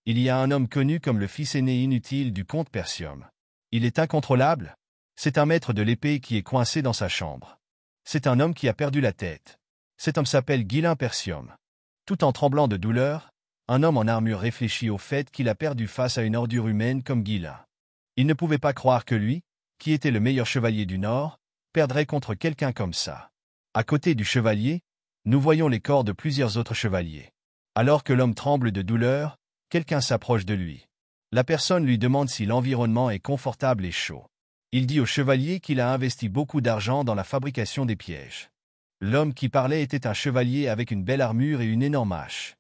Il y a un homme connu comme le fils aîné inutile du comte Persium. Il est incontrôlable. C'est un maître de l'épée qui est coincé dans sa chambre. C'est un homme qui a perdu la tête. Cet homme s'appelle Ghislain Persium. Tout en tremblant de douleur, un homme en armure réfléchit au fait qu'il a perdu face à une ordure humaine comme Ghislain. Il ne pouvait pas croire que lui, qui était le meilleur chevalier du Nord, perdrait contre quelqu'un comme ça. À côté du chevalier, nous voyons les corps de plusieurs autres chevaliers. Alors que l'homme tremble de douleur, quelqu'un s'approche de lui. La personne lui demande si l'environnement est confortable et chaud. Il dit au chevalier qu'il a investi beaucoup d'argent dans la fabrication des pièges. L'homme qui parlait était un chevalier avec une belle armure et une énorme hache.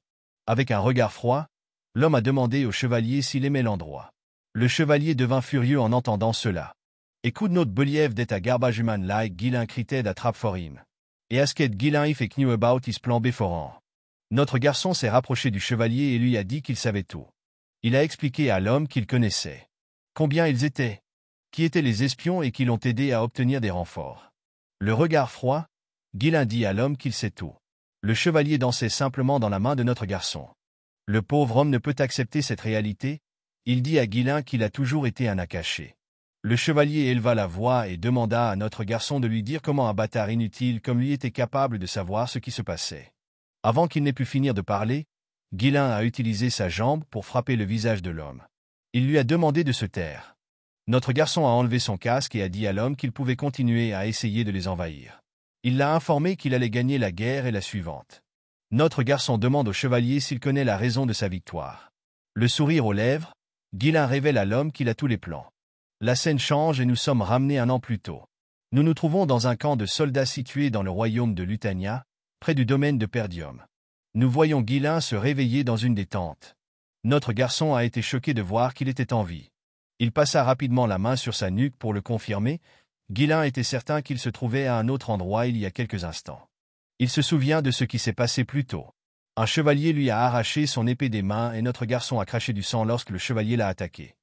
Avec un regard froid, l'homme a demandé au chevalier s'il aimait l'endroit. Le chevalier devint furieux en entendant cela. Écoute notre believ det à garbage human like Ghislain crited attrape for him. Et asket Ghislain if knew about his plan beforehand. Notre garçon s'est rapproché du chevalier et lui a dit qu'il savait tout. Il a expliqué à l'homme qu'il connaissait. Combien ils étaient, qui étaient les espions et qui l'ont aidé à obtenir des renforts. Le regard froid, Ghislain dit à l'homme qu'il sait tout. Le chevalier dansait simplement dans la main de notre garçon. Le pauvre homme ne peut accepter cette réalité. Il dit à Ghislain qu'il a toujours été un Akaché. Le chevalier éleva la voix et demanda à notre garçon de lui dire comment un bâtard inutile comme lui était capable de savoir ce qui se passait. Avant qu'il n'ait pu finir de parler, Ghislain a utilisé sa jambe pour frapper le visage de l'homme. Il lui a demandé de se taire. Notre garçon a enlevé son casque et a dit à l'homme qu'il pouvait continuer à essayer de les envahir. Il l'a informé qu'il allait gagner la guerre et la suivante. Notre garçon demande au chevalier s'il connaît la raison de sa victoire. Le sourire aux lèvres, Ghislain révèle à l'homme qu'il a tous les plans. La scène change et nous sommes ramenés un an plus tôt. Nous nous trouvons dans un camp de soldats situé dans le royaume de Lutania, près du domaine de Perdium. Nous voyons Ghislain se réveiller dans une des tentes. Notre garçon a été choqué de voir qu'il était en vie. Il passa rapidement la main sur sa nuque pour le confirmer. Ghislain était certain qu'il se trouvait à un autre endroit il y a quelques instants. Il se souvient de ce qui s'est passé plus tôt. Un chevalier lui a arraché son épée des mains et notre garçon a craché du sang lorsque le chevalier l'a attaqué.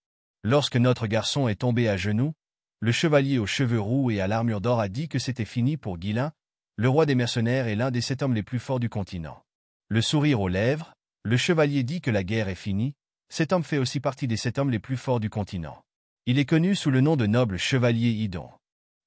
Lorsque notre garçon est tombé à genoux, le chevalier aux cheveux roux et à l'armure d'or a dit que c'était fini pour Ghislain, le roi des mercenaires et l'un des 7 hommes les plus forts du continent. Le sourire aux lèvres, le chevalier dit que la guerre est finie. Cet homme fait aussi partie des 7 hommes les plus forts du continent. Il est connu sous le nom de noble chevalier Idon.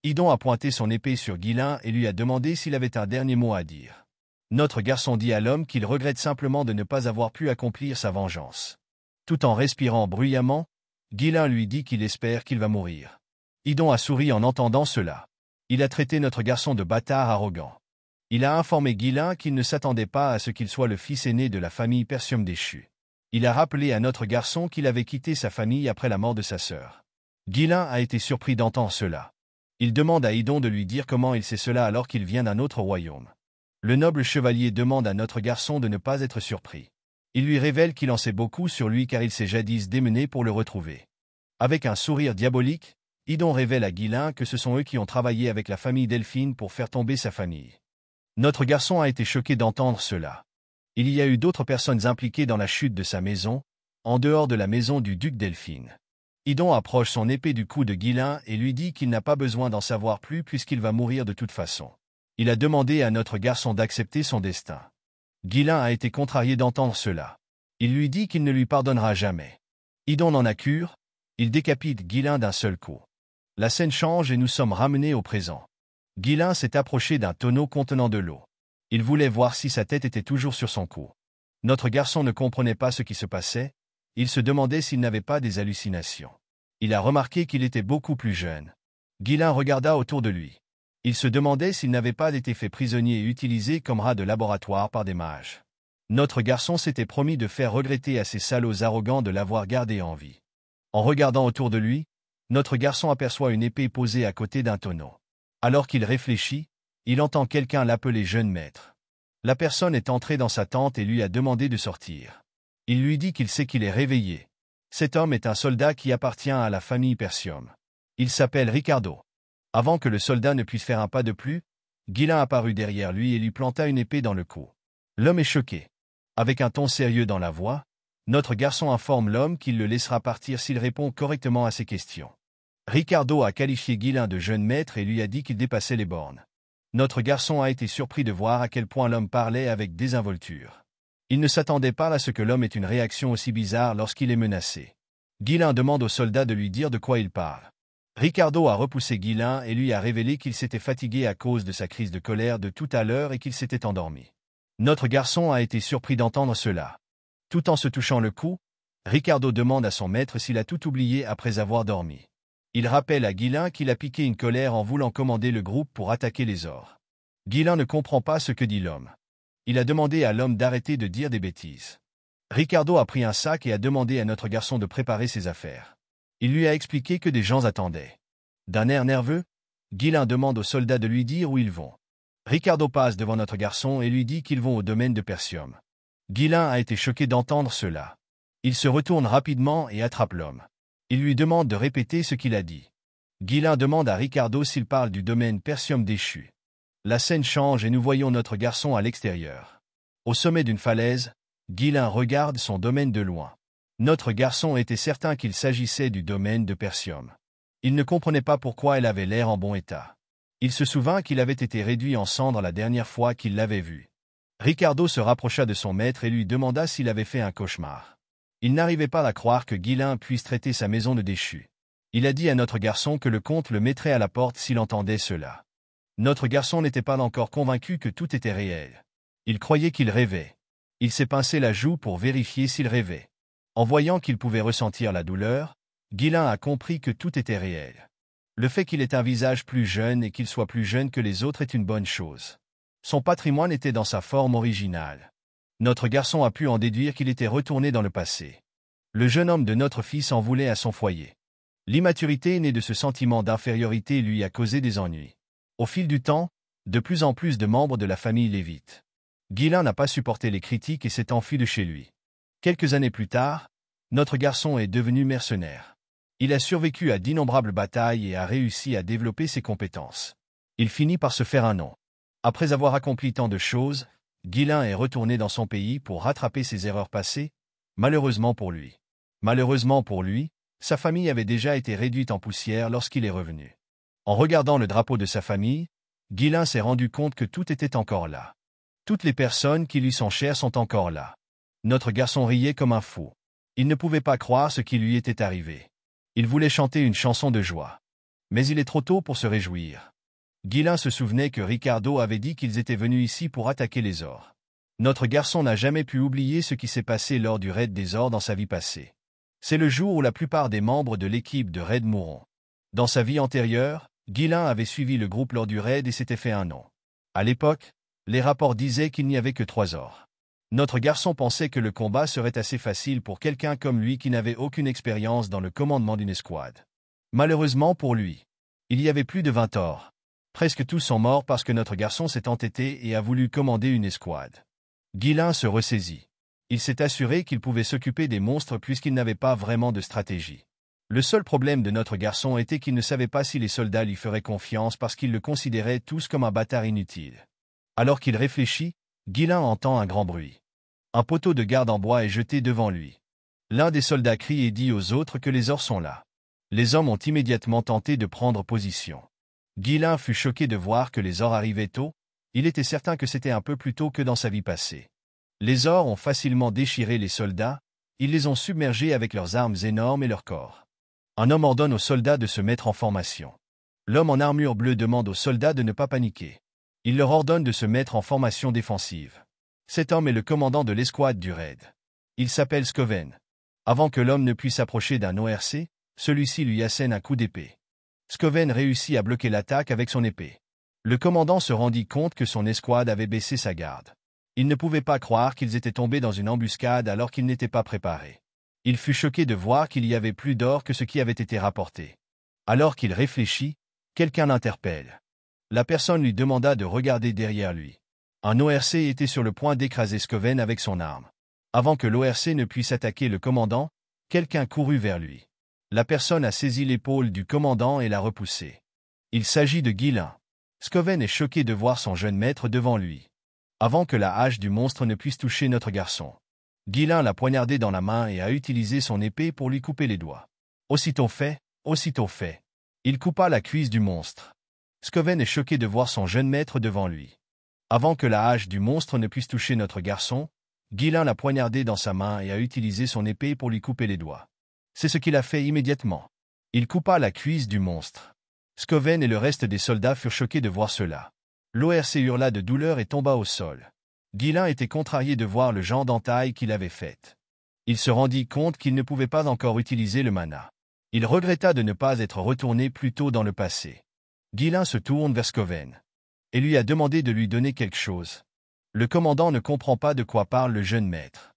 Idon a pointé son épée sur Ghislain et lui a demandé s'il avait un dernier mot à dire. Notre garçon dit à l'homme qu'il regrette simplement de ne pas avoir pu accomplir sa vengeance. Tout en respirant bruyamment, Ghislain lui dit qu'il espère qu'il va mourir. Idon a souri en entendant cela. Il a traité notre garçon de bâtard arrogant. Il a informé Ghislain qu'il ne s'attendait pas à ce qu'il soit le fils aîné de la famille Persium déchue. Il a rappelé à notre garçon qu'il avait quitté sa famille après la mort de sa sœur. Ghislain a été surpris d'entendre cela. Il demande à Idon de lui dire comment il sait cela alors qu'il vient d'un autre royaume. Le noble chevalier demande à notre garçon de ne pas être surpris. Il lui révèle qu'il en sait beaucoup sur lui car il s'est jadis démené pour le retrouver. Avec un sourire diabolique, Idon révèle à Ghislain que ce sont eux qui ont travaillé avec la famille Delphine pour faire tomber sa famille. Notre garçon a été choqué d'entendre cela. Il y a eu d'autres personnes impliquées dans la chute de sa maison, en dehors de la maison du duc Delphine. Idon approche son épée du cou de Ghislain et lui dit qu'il n'a pas besoin d'en savoir plus puisqu'il va mourir de toute façon. Il a demandé à notre garçon d'accepter son destin. Ghislain a été contrarié d'entendre cela. Il lui dit qu'il ne lui pardonnera jamais. Idon n'en a cure, il décapite Ghislain d'un seul coup. La scène change et nous sommes ramenés au présent. Ghislain s'est approché d'un tonneau contenant de l'eau. Il voulait voir si sa tête était toujours sur son cou. Notre garçon ne comprenait pas ce qui se passait, il se demandait s'il n'avait pas des hallucinations. Il a remarqué qu'il était beaucoup plus jeune. Ghislain regarda autour de lui. Il se demandait s'il n'avait pas été fait prisonnier et utilisé comme rat de laboratoire par des mages. Notre garçon s'était promis de faire regretter à ces salauds arrogants de l'avoir gardé en vie. En regardant autour de lui, notre garçon aperçoit une épée posée à côté d'un tonneau. Alors qu'il réfléchit, il entend quelqu'un l'appeler jeune maître. La personne est entrée dans sa tente et lui a demandé de sortir. Il lui dit qu'il sait qu'il est réveillé. Cet homme est un soldat qui appartient à la famille Persium. Il s'appelle Ricardo. Avant que le soldat ne puisse faire un pas de plus, Ghislain apparut derrière lui et lui planta une épée dans le cou. L'homme est choqué. Avec un ton sérieux dans la voix, notre garçon informe l'homme qu'il le laissera partir s'il répond correctement à ses questions. Ricardo a qualifié Ghislain de jeune maître et lui a dit qu'il dépassait les bornes. Notre garçon a été surpris de voir à quel point l'homme parlait avec désinvolture. Il ne s'attendait pas à ce que l'homme ait une réaction aussi bizarre lorsqu'il est menacé. Ghislain demande au soldat de lui dire de quoi il parle. Ricardo a repoussé Ghislain et lui a révélé qu'il s'était fatigué à cause de sa crise de colère de tout à l'heure et qu'il s'était endormi. Notre garçon a été surpris d'entendre cela. Tout en se touchant le cou, Ricardo demande à son maître s'il a tout oublié après avoir dormi. Il rappelle à Ghislain qu'il a piqué une colère en voulant commander le groupe pour attaquer les ors. Ghislain ne comprend pas ce que dit l'homme. Il a demandé à l'homme d'arrêter de dire des bêtises. Ricardo a pris un sac et a demandé à notre garçon de préparer ses affaires. Il lui a expliqué que des gens attendaient. D'un air nerveux, Ghislain demande aux soldats de lui dire où ils vont. Ricardo passe devant notre garçon et lui dit qu'ils vont au domaine de Persium. Ghislain a été choqué d'entendre cela. Il se retourne rapidement et attrape l'homme. Il lui demande de répéter ce qu'il a dit. Ghislain demande à Ricardo s'il parle du domaine Persium déchu. La scène change et nous voyons notre garçon à l'extérieur. Au sommet d'une falaise, Ghislain regarde son domaine de loin. Notre garçon était certain qu'il s'agissait du domaine de Persium. Il ne comprenait pas pourquoi elle avait l'air en bon état. Il se souvint qu'il avait été réduit en cendres la dernière fois qu'il l'avait vu. Ricardo se rapprocha de son maître et lui demanda s'il avait fait un cauchemar. Il n'arrivait pas à croire que Ghislain puisse traiter sa maison de déchu. Il a dit à notre garçon que le comte le mettrait à la porte s'il entendait cela. Notre garçon n'était pas encore convaincu que tout était réel. Il croyait qu'il rêvait. Il s'est pincé la joue pour vérifier s'il rêvait. En voyant qu'il pouvait ressentir la douleur, Ghislain a compris que tout était réel. Le fait qu'il ait un visage plus jeune et qu'il soit plus jeune que les autres est une bonne chose. Son patrimoine était dans sa forme originale. Notre garçon a pu en déduire qu'il était retourné dans le passé. Le jeune homme de notre fils en voulait à son foyer. L'immaturité née de ce sentiment d'infériorité lui a causé des ennuis. Au fil du temps, de plus en plus de membres de la famille l'évitent. Ghislain n'a pas supporté les critiques et s'est enfui de chez lui. Quelques années plus tard, notre garçon est devenu mercenaire. Il a survécu à d'innombrables batailles et a réussi à développer ses compétences. Il finit par se faire un nom. Après avoir accompli tant de choses, Ghislain est retourné dans son pays pour rattraper ses erreurs passées, malheureusement pour lui. Malheureusement pour lui, sa famille avait déjà été réduite en poussière lorsqu'il est revenu. En regardant le drapeau de sa famille, Ghislain s'est rendu compte que tout était encore là. Toutes les personnes qui lui sont chères sont encore là. Notre garçon riait comme un fou. Il ne pouvait pas croire ce qui lui était arrivé. Il voulait chanter une chanson de joie. Mais il est trop tôt pour se réjouir. Ghislain se souvenait que Ricardo avait dit qu'ils étaient venus ici pour attaquer les ors. Notre garçon n'a jamais pu oublier ce qui s'est passé lors du raid des ors dans sa vie passée. C'est le jour où la plupart des membres de l'équipe de raid mourront. Dans sa vie antérieure, Ghislain avait suivi le groupe lors du raid et s'était fait un nom. À l'époque, les rapports disaient qu'il n'y avait que 3 ors. Notre garçon pensait que le combat serait assez facile pour quelqu'un comme lui qui n'avait aucune expérience dans le commandement d'une escouade. Malheureusement pour lui, il y avait plus de 20 ors. Presque tous sont morts parce que notre garçon s'est entêté et a voulu commander une escouade. Ghislain se ressaisit. Il s'est assuré qu'il pouvait s'occuper des monstres puisqu'il n'avait pas vraiment de stratégie. Le seul problème de notre garçon était qu'il ne savait pas si les soldats lui feraient confiance parce qu'ils le considéraient tous comme un bâtard inutile. Alors qu'il réfléchit, Ghislain entend un grand bruit. Un poteau de garde en bois est jeté devant lui. L'un des soldats crie et dit aux autres que les ors sont là. Les hommes ont immédiatement tenté de prendre position. Ghislain fut choqué de voir que les ors arrivaient tôt, il était certain que c'était un peu plus tôt que dans sa vie passée. Les ors ont facilement déchiré les soldats, ils les ont submergés avec leurs armes énormes et leurs corps. Un homme ordonne aux soldats de se mettre en formation. L'homme en armure bleue demande aux soldats de ne pas paniquer. Il leur ordonne de se mettre en formation défensive. Cet homme est le commandant de l'escouade du raid. Il s'appelle Scoven. Avant que l'homme ne puisse approcher d'un ORC, celui-ci lui assène un coup d'épée. Scoven réussit à bloquer l'attaque avec son épée. Le commandant se rendit compte que son escouade avait baissé sa garde. Il ne pouvait pas croire qu'ils étaient tombés dans une embuscade alors qu'ils n'étaient pas préparés. Il fut choqué de voir qu'il y avait plus d'or que ce qui avait été rapporté. Alors qu'il réfléchit, quelqu'un l'interpelle. La personne lui demanda de regarder derrière lui. Un ORC était sur le point d'écraser Scoven avec son arme. Avant que l'ORC ne puisse attaquer le commandant, quelqu'un courut vers lui. La personne a saisi l'épaule du commandant et l'a repoussé. Il s'agit de Ghislain. Scoven est choqué de voir son jeune maître devant lui. Avant que la hache du monstre ne puisse toucher notre garçon, Ghislain l'a poignardé dans la main et a utilisé son épée pour lui couper les doigts. Aussitôt fait. Il coupa la cuisse du monstre. Scoven est choqué de voir son jeune maître devant lui. Avant que la hache du monstre ne puisse toucher notre garçon, Ghislain l'a poignardé dans sa main et a utilisé son épée pour lui couper les doigts. C'est ce qu'il a fait immédiatement. Il coupa la cuisse du monstre. Scoven et le reste des soldats furent choqués de voir cela. L'ORC hurla de douleur et tomba au sol. Ghislain était contrarié de voir le genre d'entaille qu'il avait faite. Il se rendit compte qu'il ne pouvait pas encore utiliser le mana. Il regretta de ne pas être retourné plus tôt dans le passé. Ghislain se tourne vers Scoven et lui a demandé de lui donner quelque chose. Le commandant ne comprend pas de quoi parle le jeune maître.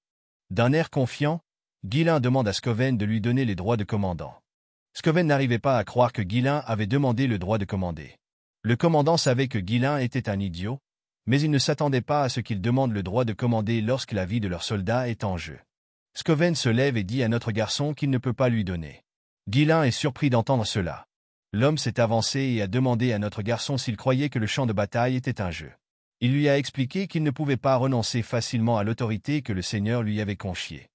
D'un air confiant, Ghislain demande à Scoven de lui donner les droits de commandant. Scoven n'arrivait pas à croire que Ghislain avait demandé le droit de commander. Le commandant savait que Ghislain était un idiot, mais il ne s'attendait pas à ce qu'il demande le droit de commander lorsque la vie de leurs soldats est en jeu. Scoven se lève et dit à notre garçon qu'il ne peut pas lui donner. Ghislain est surpris d'entendre cela. L'homme s'est avancé et a demandé à notre garçon s'il croyait que le champ de bataille était un jeu. Il lui a expliqué qu'il ne pouvait pas renoncer facilement à l'autorité que le Seigneur lui avait confiée.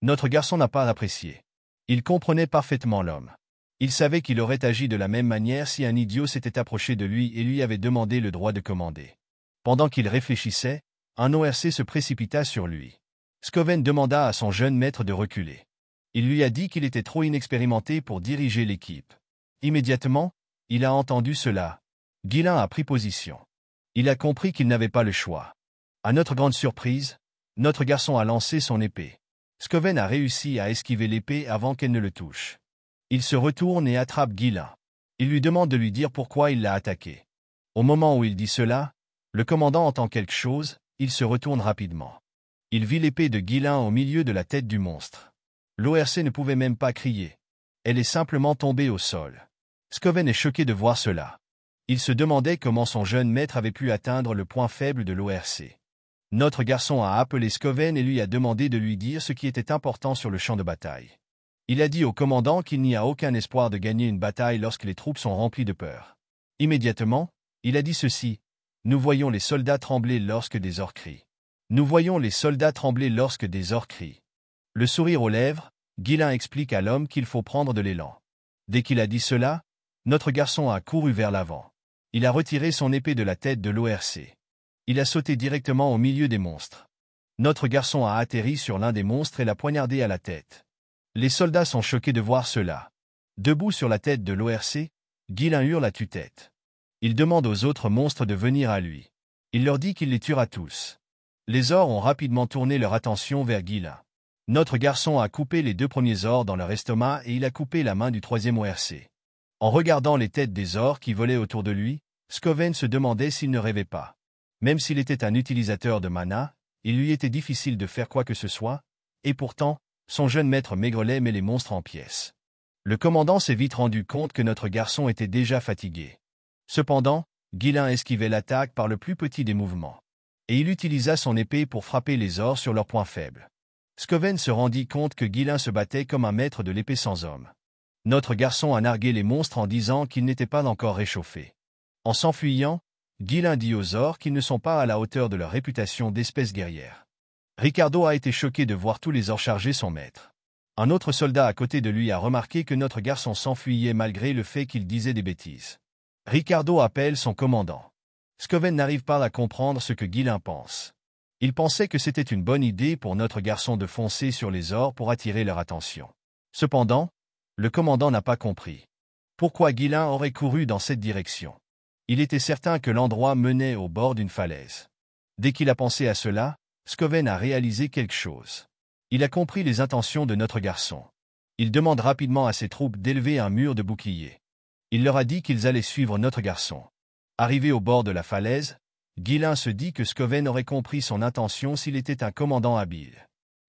Notre garçon n'a pas apprécié. Il comprenait parfaitement l'homme. Il savait qu'il aurait agi de la même manière si un idiot s'était approché de lui et lui avait demandé le droit de commander. Pendant qu'il réfléchissait, un ORC se précipita sur lui. Scoven demanda à son jeune maître de reculer. Il lui a dit qu'il était trop inexpérimenté pour diriger l'équipe. Immédiatement, il a entendu cela. Ghislain a pris position. Il a compris qu'il n'avait pas le choix. À notre grande surprise, notre garçon a lancé son épée. Scoven a réussi à esquiver l'épée avant qu'elle ne le touche. Il se retourne et attrape Ghislain. Il lui demande de lui dire pourquoi il l'a attaqué. Au moment où il dit cela, le commandant entend quelque chose, il se retourne rapidement. Il vit l'épée de Ghislain au milieu de la tête du monstre. L'ORC ne pouvait même pas crier. Elle est simplement tombée au sol. Scoven est choqué de voir cela. Il se demandait comment son jeune maître avait pu atteindre le point faible de l'ORC. Notre garçon a appelé Scoven et lui a demandé de lui dire ce qui était important sur le champ de bataille. Il a dit au commandant qu'il n'y a aucun espoir de gagner une bataille lorsque les troupes sont remplies de peur. Immédiatement, il a dit ceci. Nous voyons les soldats trembler lorsque des orques crient. Nous voyons les soldats trembler lorsque des orques crient. Le sourire aux lèvres, Ghislain explique à l'homme qu'il faut prendre de l'élan. Dès qu'il a dit cela, notre garçon a couru vers l'avant. Il a retiré son épée de la tête de l'ORC. Il a sauté directement au milieu des monstres. Notre garçon a atterri sur l'un des monstres et l'a poignardé à la tête. Les soldats sont choqués de voir cela. Debout sur la tête de l'ORC, Ghislain hurle à tue-tête. Il demande aux autres monstres de venir à lui. Il leur dit qu'il les tuera tous. Les ors ont rapidement tourné leur attention vers Ghislain. Notre garçon a coupé les 2 premiers ors dans leur estomac et il a coupé la main du 3e ORC. En regardant les têtes des ors qui volaient autour de lui, Scoven se demandait s'il ne rêvait pas. Même s'il était un utilisateur de mana, il lui était difficile de faire quoi que ce soit, et pourtant, son jeune maître Maigrelet met les monstres en pièces. Le commandant s'est vite rendu compte que notre garçon était déjà fatigué. Cependant, Ghislain esquivait l'attaque par le plus petit des mouvements. Et il utilisa son épée pour frapper les ors sur leurs points faibles. Scoven se rendit compte que Ghislain se battait comme un maître de l'épée sans homme. Notre garçon a nargué les monstres en disant qu'ils n'étaient pas encore réchauffés. En s'enfuyant, Ghislain dit aux ors qu'ils ne sont pas à la hauteur de leur réputation d'espèce guerrière. Ricardo a été choqué de voir tous les ors charger son maître. Un autre soldat à côté de lui a remarqué que notre garçon s'enfuyait malgré le fait qu'il disait des bêtises. Ricardo appelle son commandant. Scoven n'arrive pas à comprendre ce que Ghislain pense. Il pensait que c'était une bonne idée pour notre garçon de foncer sur les ors pour attirer leur attention. Cependant, le commandant n'a pas compris. Pourquoi Ghislain aurait couru dans cette direction? Il était certain que l'endroit menait au bord d'une falaise. Dès qu'il a pensé à cela, Scoven a réalisé quelque chose. Il a compris les intentions de notre garçon. Il demande rapidement à ses troupes d'élever un mur de boucliers. Il leur a dit qu'ils allaient suivre notre garçon. Arrivé au bord de la falaise, Ghislain se dit que Scoven aurait compris son intention s'il était un commandant habile.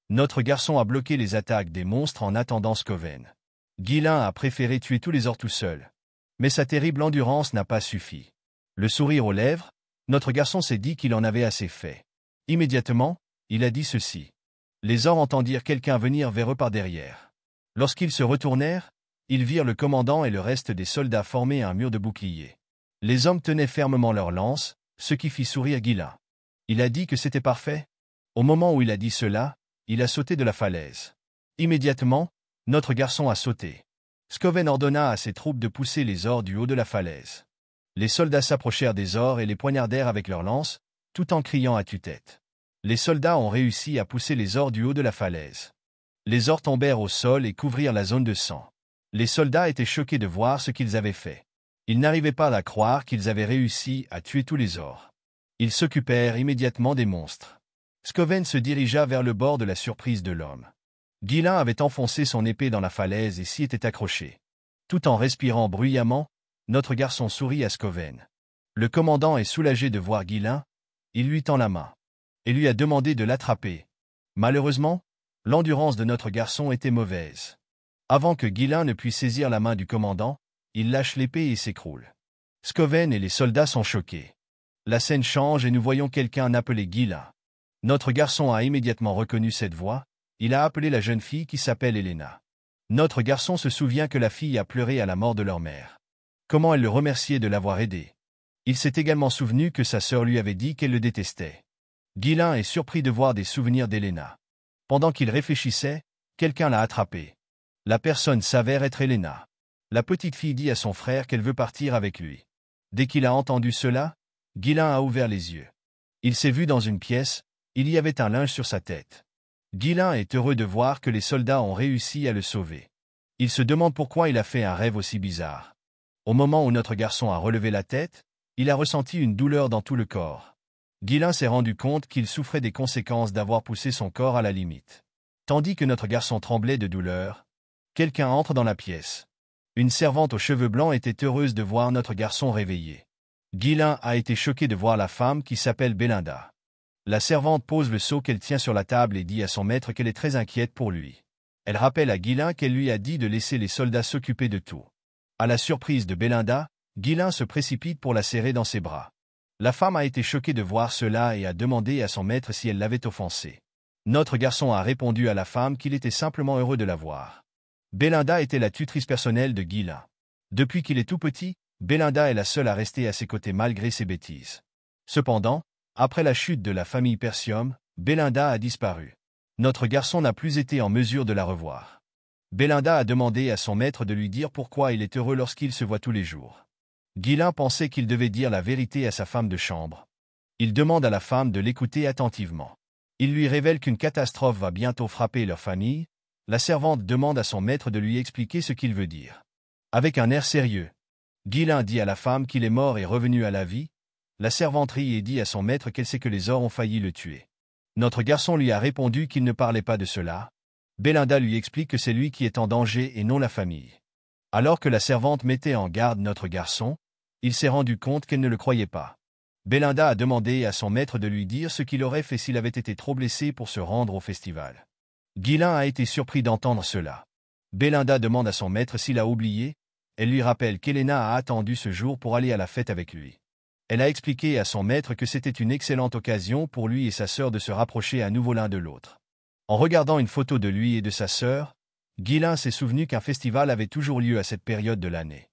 Notre garçon a bloqué les attaques des monstres en attendant Scoven. Ghislain a préféré tuer tous les ors tout seul. Mais sa terrible endurance n'a pas suffi. Le sourire aux lèvres, notre garçon s'est dit qu'il en avait assez fait. Immédiatement, il a dit ceci. Les ors entendirent quelqu'un venir vers eux par derrière. Lorsqu'ils se retournèrent, ils virent le commandant et le reste des soldats former un mur de boucliers. Les hommes tenaient fermement leurs lances, ce qui fit sourire Ghislain. Il a dit que c'était parfait. Au moment où il a dit cela, il a sauté de la falaise. Immédiatement, notre garçon a sauté. Scoven ordonna à ses troupes de pousser les ors du haut de la falaise. Les soldats s'approchèrent des ors et les poignardèrent avec leurs lances, tout en criant à tue-tête. Les soldats ont réussi à pousser les ors du haut de la falaise. Les ors tombèrent au sol et couvrirent la zone de sang. Les soldats étaient choqués de voir ce qu'ils avaient fait. Ils n'arrivaient pas à croire qu'ils avaient réussi à tuer tous les ors. Ils s'occupèrent immédiatement des monstres. Scoven se dirigea vers le bord de la surprise de l'homme. Ghislain avait enfoncé son épée dans la falaise et s'y était accroché. Tout en respirant bruyamment, notre garçon sourit à Scoven. Le commandant est soulagé de voir Ghislain, il lui tend la main et lui a demandé de l'attraper. Malheureusement, l'endurance de notre garçon était mauvaise. Avant que Ghislain ne puisse saisir la main du commandant, il lâche l'épée et s'écroule. Scoven et les soldats sont choqués. La scène change et nous voyons quelqu'un appeler Ghislain. Notre garçon a immédiatement reconnu cette voix, il a appelé la jeune fille qui s'appelle Elena. Notre garçon se souvient que la fille a pleuré à la mort de leur mère. Comment elle le remerciait de l'avoir aidé. Il s'est également souvenu que sa sœur lui avait dit qu'elle le détestait. Ghislain est surpris de voir des souvenirs d'Elena. Pendant qu'il réfléchissait, quelqu'un l'a attrapé. La personne s'avère être Elena. La petite fille dit à son frère qu'elle veut partir avec lui. Dès qu'il a entendu cela, Ghislain a ouvert les yeux. Il s'est vu dans une pièce, il y avait un linge sur sa tête. Ghislain est heureux de voir que les soldats ont réussi à le sauver. Il se demande pourquoi il a fait un rêve aussi bizarre. Au moment où notre garçon a relevé la tête, il a ressenti une douleur dans tout le corps. Ghislain s'est rendu compte qu'il souffrait des conséquences d'avoir poussé son corps à la limite. Tandis que notre garçon tremblait de douleur, quelqu'un entre dans la pièce. Une servante aux cheveux blancs était heureuse de voir notre garçon réveillé. Ghislain a été choqué de voir la femme qui s'appelle Belinda. La servante pose le seau qu'elle tient sur la table et dit à son maître qu'elle est très inquiète pour lui. Elle rappelle à Ghislain qu'elle lui a dit de laisser les soldats s'occuper de tout. À la surprise de Belinda, Ghislain se précipite pour la serrer dans ses bras. La femme a été choquée de voir cela et a demandé à son maître si elle l'avait offensé. Notre garçon a répondu à la femme qu'il était simplement heureux de la voir. Belinda était la tutrice personnelle de Ghislain. Depuis qu'il est tout petit, Belinda est la seule à rester à ses côtés malgré ses bêtises. Cependant, après la chute de la famille Persium, Belinda a disparu. Notre garçon n'a plus été en mesure de la revoir. Belinda a demandé à son maître de lui dire pourquoi il est heureux lorsqu'il se voit tous les jours. Ghislain pensait qu'il devait dire la vérité à sa femme de chambre. Il demande à la femme de l'écouter attentivement. Il lui révèle qu'une catastrophe va bientôt frapper leur famille. La servante demande à son maître de lui expliquer ce qu'il veut dire. Avec un air sérieux, Ghislain dit à la femme qu'il est mort et revenu à la vie. La servante rit et dit à son maître qu'elle sait que les ors ont failli le tuer. Notre garçon lui a répondu qu'il ne parlait pas de cela. Belinda lui explique que c'est lui qui est en danger et non la famille. Alors que la servante mettait en garde notre garçon, il s'est rendu compte qu'elle ne le croyait pas. Belinda a demandé à son maître de lui dire ce qu'il aurait fait s'il avait été trop blessé pour se rendre au festival. Ghislain a été surpris d'entendre cela. Belinda demande à son maître s'il a oublié. Elle lui rappelle qu'Elena a attendu ce jour pour aller à la fête avec lui. Elle a expliqué à son maître que c'était une excellente occasion pour lui et sa sœur de se rapprocher à nouveau l'un de l'autre. En regardant une photo de lui et de sa sœur, Ghislain s'est souvenu qu'un festival avait toujours lieu à cette période de l'année.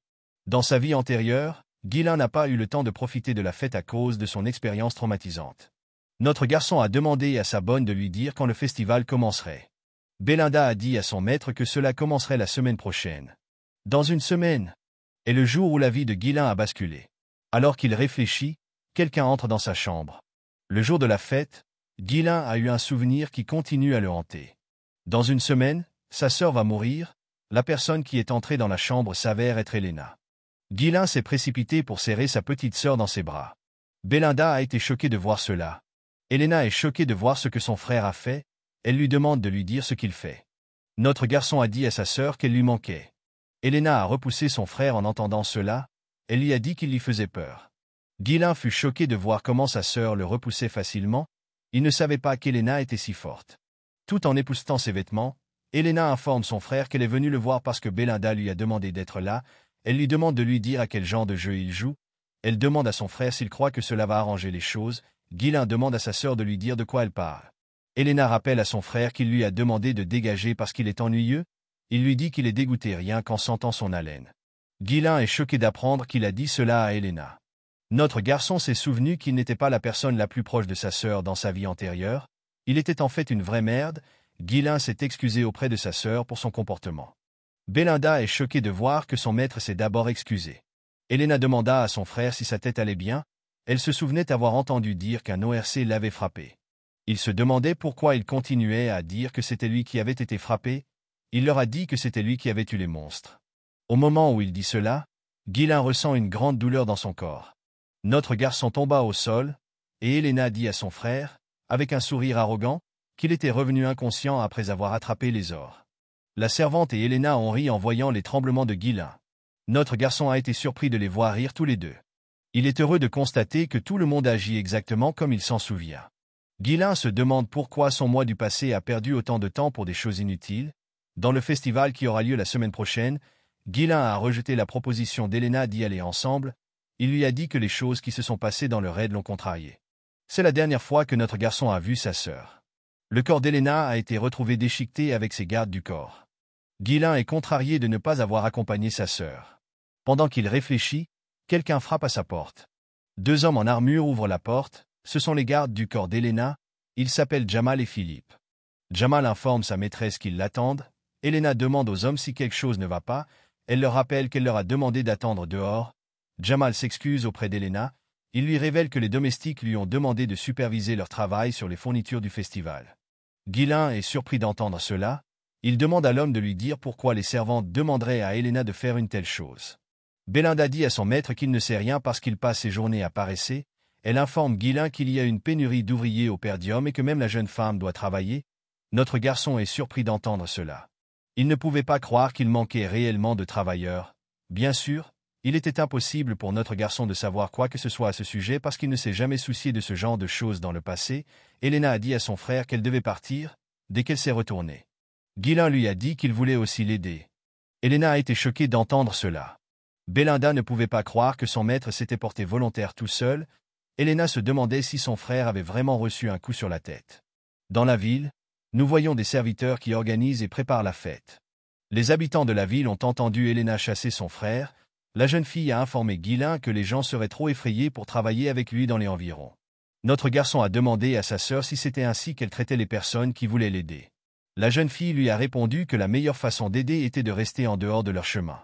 Dans sa vie antérieure, Ghislain n'a pas eu le temps de profiter de la fête à cause de son expérience traumatisante. Notre garçon a demandé à sa bonne de lui dire quand le festival commencerait. Belinda a dit à son maître que cela commencerait la semaine prochaine. Dans une semaine est le jour où la vie de Ghislain a basculé. Alors qu'il réfléchit, quelqu'un entre dans sa chambre. Le jour de la fête, Ghislain a eu un souvenir qui continue à le hanter. Dans une semaine, sa sœur va mourir, la personne qui est entrée dans la chambre s'avère être Elena. Ghislain s'est précipité pour serrer sa petite sœur dans ses bras. Belinda a été choquée de voir cela. Elena est choquée de voir ce que son frère a fait, elle lui demande de lui dire ce qu'il fait. Notre garçon a dit à sa sœur qu'elle lui manquait. Elena a repoussé son frère en entendant cela, elle lui a dit qu'il lui faisait peur. Ghislain fut choqué de voir comment sa sœur le repoussait facilement, il ne savait pas qu'Elena était si forte. Tout en époussetant ses vêtements, Elena informe son frère qu'elle est venue le voir parce que Belinda lui a demandé d'être là, elle lui demande de lui dire à quel genre de jeu il joue, elle demande à son frère s'il croit que cela va arranger les choses, Ghislain demande à sa sœur de lui dire de quoi elle parle. Elena rappelle à son frère qu'il lui a demandé de dégager parce qu'il est ennuyeux, il lui dit qu'il est dégoûté rien qu'en sentant son haleine. Ghislain est choqué d'apprendre qu'il a dit cela à Elena. Notre garçon s'est souvenu qu'il n'était pas la personne la plus proche de sa sœur dans sa vie antérieure, il était en fait une vraie merde. Ghislain s'est excusé auprès de sa sœur pour son comportement. Belinda est choquée de voir que son maître s'est d'abord excusé. Elena demanda à son frère si sa tête allait bien, elle se souvenait avoir entendu dire qu'un ORC l'avait frappé. Ils se demandaient pourquoi il continuait à dire que c'était lui qui avait été frappé. Il leur a dit que c'était lui qui avait tué les monstres. Au moment où il dit cela, Ghislain ressent une grande douleur dans son corps. Notre garçon tomba au sol, et Helena dit à son frère, avec un sourire arrogant, qu'il était revenu inconscient après avoir attrapé les ors. La servante et Helena ont ri en voyant les tremblements de Ghislain. Notre garçon a été surpris de les voir rire tous les deux. Il est heureux de constater que tout le monde agit exactement comme il s'en souvient. Ghislain se demande pourquoi son moi du passé a perdu autant de temps pour des choses inutiles. Dans le festival qui aura lieu la semaine prochaine, Ghislain a rejeté la proposition d'Helena d'y aller ensemble. Il lui a dit que les choses qui se sont passées dans le raid l'ont contrarié. C'est la dernière fois que notre garçon a vu sa sœur. Le corps d'Helena a été retrouvé déchiqueté avec ses gardes du corps. Ghislain est contrarié de ne pas avoir accompagné sa sœur. Pendant qu'il réfléchit, quelqu'un frappe à sa porte. Deux hommes en armure ouvrent la porte, ce sont les gardes du corps d'Helena, ils s'appellent Jamal et Philippe. Jamal informe sa maîtresse qu'ils l'attendent, Helena demande aux hommes si quelque chose ne va pas, elle leur rappelle qu'elle leur a demandé d'attendre dehors. Jamal s'excuse auprès d'Helena, il lui révèle que les domestiques lui ont demandé de superviser leur travail sur les fournitures du festival. Ghislain est surpris d'entendre cela, il demande à l'homme de lui dire pourquoi les servantes demanderaient à Helena de faire une telle chose. Belinda dit à son maître qu'il ne sait rien parce qu'il passe ses journées à paresser, elle informe Ghislain qu'il y a une pénurie d'ouvriers au Perdium et que même la jeune femme doit travailler. Notre garçon est surpris d'entendre cela. Il ne pouvait pas croire qu'il manquait réellement de travailleurs. Bien sûr, il était impossible pour notre garçon de savoir quoi que ce soit à ce sujet parce qu'il ne s'est jamais soucié de ce genre de choses dans le passé. Helena a dit à son frère qu'elle devait partir, dès qu'elle s'est retournée. Ghislain lui a dit qu'il voulait aussi l'aider. Helena a été choquée d'entendre cela. Belinda ne pouvait pas croire que son maître s'était porté volontaire tout seul. Helena se demandait si son frère avait vraiment reçu un coup sur la tête. Dans la ville, nous voyons des serviteurs qui organisent et préparent la fête. Les habitants de la ville ont entendu Helena chasser son frère. La jeune fille a informé Ghislain que les gens seraient trop effrayés pour travailler avec lui dans les environs. Notre garçon a demandé à sa sœur si c'était ainsi qu'elle traitait les personnes qui voulaient l'aider. La jeune fille lui a répondu que la meilleure façon d'aider était de rester en dehors de leur chemin.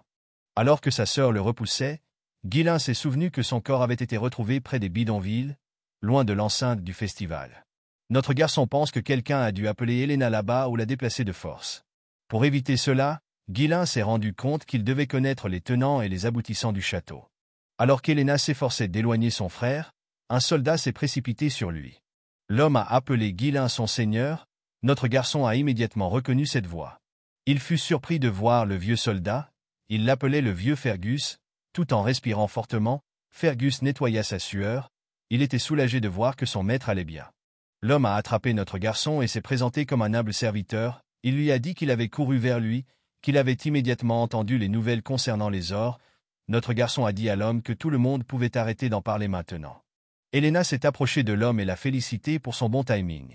Alors que sa sœur le repoussait, Ghislain s'est souvenu que son corps avait été retrouvé près des bidonvilles, loin de l'enceinte du festival. Notre garçon pense que quelqu'un a dû appeler Helena là-bas ou la déplacer de force. Pour éviter cela, Ghislain s'est rendu compte qu'il devait connaître les tenants et les aboutissants du château. Alors qu'Helena s'efforçait d'éloigner son frère, un soldat s'est précipité sur lui. L'homme a appelé Ghislain son seigneur, notre garçon a immédiatement reconnu cette voix. Il fut surpris de voir le vieux soldat, il l'appelait le vieux Fergus, tout en respirant fortement, Fergus nettoya sa sueur, il était soulagé de voir que son maître allait bien. L'homme a attrapé notre garçon et s'est présenté comme un humble serviteur, il lui a dit qu'il avait couru vers lui, qu'il avait immédiatement entendu les nouvelles concernant les ors. Notre garçon a dit à l'homme que tout le monde pouvait arrêter d'en parler maintenant. Helena s'est approchée de l'homme et l'a félicité pour son bon timing.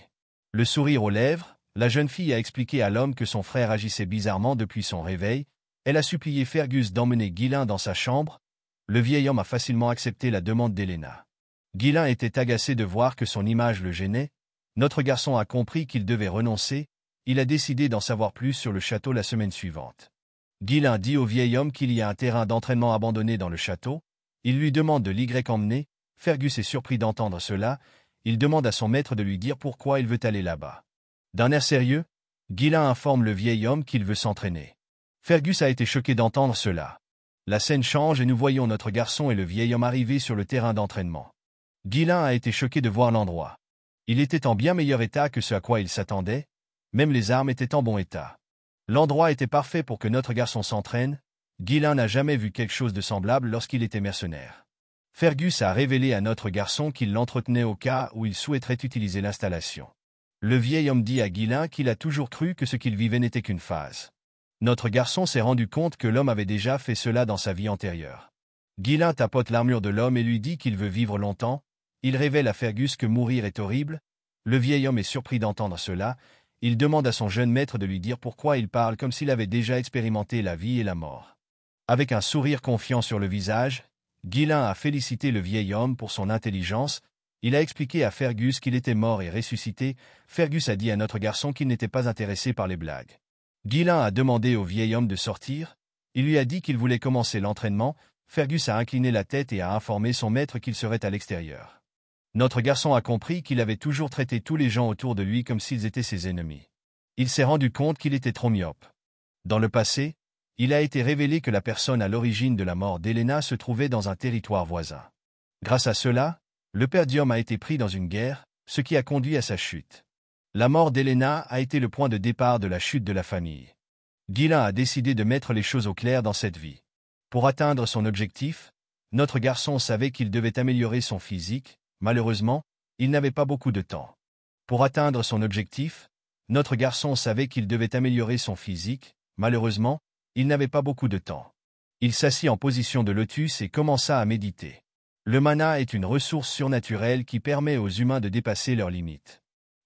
Le sourire aux lèvres, la jeune fille a expliqué à l'homme que son frère agissait bizarrement depuis son réveil. Elle a supplié Fergus d'emmener Ghislain dans sa chambre. Le vieil homme a facilement accepté la demande d'Helena. Ghislain était agacé de voir que son image le gênait. Notre garçon a compris qu'il devait renoncer. Il a décidé d'en savoir plus sur le château la semaine suivante. Ghislain dit au vieil homme qu'il y a un terrain d'entraînement abandonné dans le château. Il lui demande de l'y emmener. Fergus est surpris d'entendre cela. Il demande à son maître de lui dire pourquoi il veut aller là-bas. D'un air sérieux, Ghislain informe le vieil homme qu'il veut s'entraîner. Fergus a été choqué d'entendre cela. La scène change et nous voyons notre garçon et le vieil homme arriver sur le terrain d'entraînement. Ghislain a été choqué de voir l'endroit. Il était en bien meilleur état que ce à quoi il s'attendait. Même les armes étaient en bon état. L'endroit était parfait pour que notre garçon s'entraîne. Ghislain n'a jamais vu quelque chose de semblable lorsqu'il était mercenaire. Fergus a révélé à notre garçon qu'il l'entretenait au cas où il souhaiterait utiliser l'installation. Le vieil homme dit à Ghislain qu'il a toujours cru que ce qu'il vivait n'était qu'une phase. Notre garçon s'est rendu compte que l'homme avait déjà fait cela dans sa vie antérieure. Ghislain tapote l'armure de l'homme et lui dit qu'il veut vivre longtemps. Il révèle à Fergus que mourir est horrible. Le vieil homme est surpris d'entendre cela. Il demande à son jeune maître de lui dire pourquoi il parle comme s'il avait déjà expérimenté la vie et la mort. Avec un sourire confiant sur le visage, Ghislain a félicité le vieil homme pour son intelligence. Il a expliqué à Fergus qu'il était mort et ressuscité. Fergus a dit à notre garçon qu'il n'était pas intéressé par les blagues. Ghislain a demandé au vieil homme de sortir. Il lui a dit qu'il voulait commencer l'entraînement. Fergus a incliné la tête et a informé son maître qu'il serait à l'extérieur. Notre garçon a compris qu'il avait toujours traité tous les gens autour de lui comme s'ils étaient ses ennemis. Il s'est rendu compte qu'il était trop myope. Dans le passé, il a été révélé que la personne à l'origine de la mort d'Elena se trouvait dans un territoire voisin. Grâce à cela, le père Diom a été pris dans une guerre, ce qui a conduit à sa chute. La mort d'Elena a été le point de départ de la chute de la famille. Ghislain a décidé de mettre les choses au clair dans cette vie. Pour atteindre son objectif, notre garçon savait qu'il devait améliorer son physique. Malheureusement, il n'avait pas beaucoup de temps. Pour atteindre son objectif, notre garçon savait qu'il devait améliorer son physique. Malheureusement, il n'avait pas beaucoup de temps. Il s'assit en position de lotus et commença à méditer. Le mana est une ressource surnaturelle qui permet aux humains de dépasser leurs limites.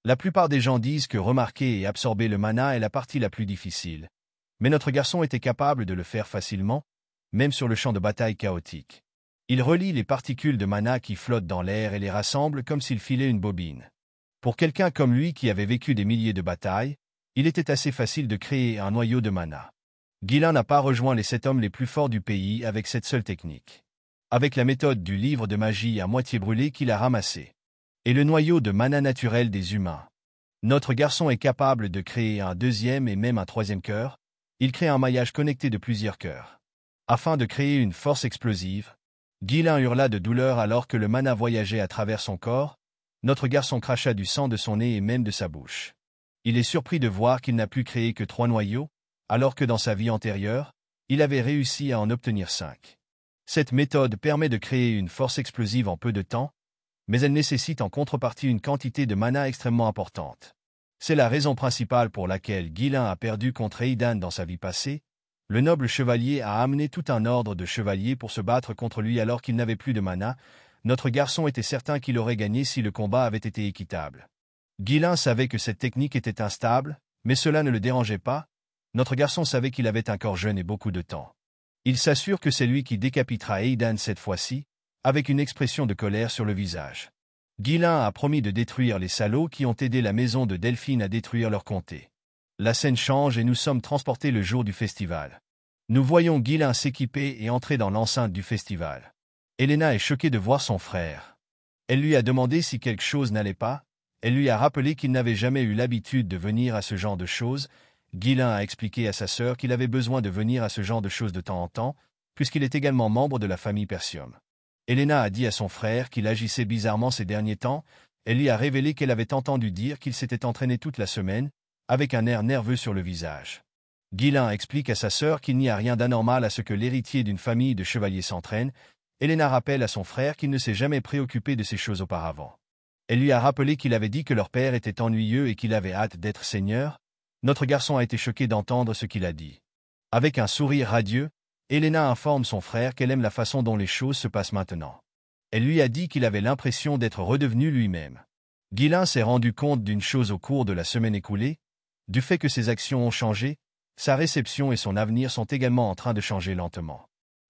La plupart des gens disent que remarquer et absorber le mana est la partie la plus difficile. Mais notre garçon était capable de le faire facilement, même sur le champ de bataille chaotique. Il relie les particules de mana qui flottent dans l'air et les rassemble comme s'il filait une bobine. Pour quelqu'un comme lui qui avait vécu des milliers de batailles, il était assez facile de créer un noyau de mana. Ghislain n'a pas rejoint les 7 hommes les plus forts du pays avec cette seule technique. Avec la méthode du livre de magie à moitié brûlé qu'il a ramassé. Et le noyau de mana naturel des humains. Notre garçon est capable de créer un deuxième et même un troisième cœur. Il crée un maillage connecté de plusieurs cœurs. Afin de créer une force explosive, Ghislain hurla de douleur alors que le mana voyageait à travers son corps. Notre garçon cracha du sang de son nez et même de sa bouche. Il est surpris de voir qu'il n'a pu créer que 3 noyaux, alors que dans sa vie antérieure, il avait réussi à en obtenir 5. Cette méthode permet de créer une force explosive en peu de temps, mais elle nécessite en contrepartie une quantité de mana extrêmement importante. C'est la raison principale pour laquelle Ghislain a perdu contre Aidan dans sa vie passée. Le noble chevalier a amené tout un ordre de chevaliers pour se battre contre lui alors qu'il n'avait plus de mana. Notre garçon était certain qu'il aurait gagné si le combat avait été équitable. Ghislain savait que cette technique était instable, mais cela ne le dérangeait pas. Notre garçon savait qu'il avait un corps jeune et beaucoup de temps. Il s'assure que c'est lui qui décapitera Aidan cette fois-ci, avec une expression de colère sur le visage. Ghislain a promis de détruire les salauds qui ont aidé la maison de Delphine à détruire leur comté. La scène change et nous sommes transportés le jour du festival. Nous voyons Ghislain s'équiper et entrer dans l'enceinte du festival. Elena est choquée de voir son frère. Elle lui a demandé si quelque chose n'allait pas. Elle lui a rappelé qu'il n'avait jamais eu l'habitude de venir à ce genre de choses. Ghislain a expliqué à sa sœur qu'il avait besoin de venir à ce genre de choses de temps en temps, puisqu'il est également membre de la famille Persium. Elena a dit à son frère qu'il agissait bizarrement ces derniers temps. Elle lui a révélé qu'elle avait entendu dire qu'il s'était entraîné toute la semaine, avec un air nerveux sur le visage. Ghislain explique à sa sœur qu'il n'y a rien d'anormal à ce que l'héritier d'une famille de chevaliers s'entraîne. Elena rappelle à son frère qu'il ne s'est jamais préoccupé de ces choses auparavant. Elle lui a rappelé qu'il avait dit que leur père était ennuyeux et qu'il avait hâte d'être seigneur. Notre garçon a été choqué d'entendre ce qu'il a dit. Avec un sourire radieux, Elena informe son frère qu'elle aime la façon dont les choses se passent maintenant. Elle lui a dit qu'il avait l'impression d'être redevenu lui-même. Ghislain s'est rendu compte d'une chose au cours de la semaine écoulée, du fait que ses actions ont changé, sa réception et son avenir sont également en train de changer lentement.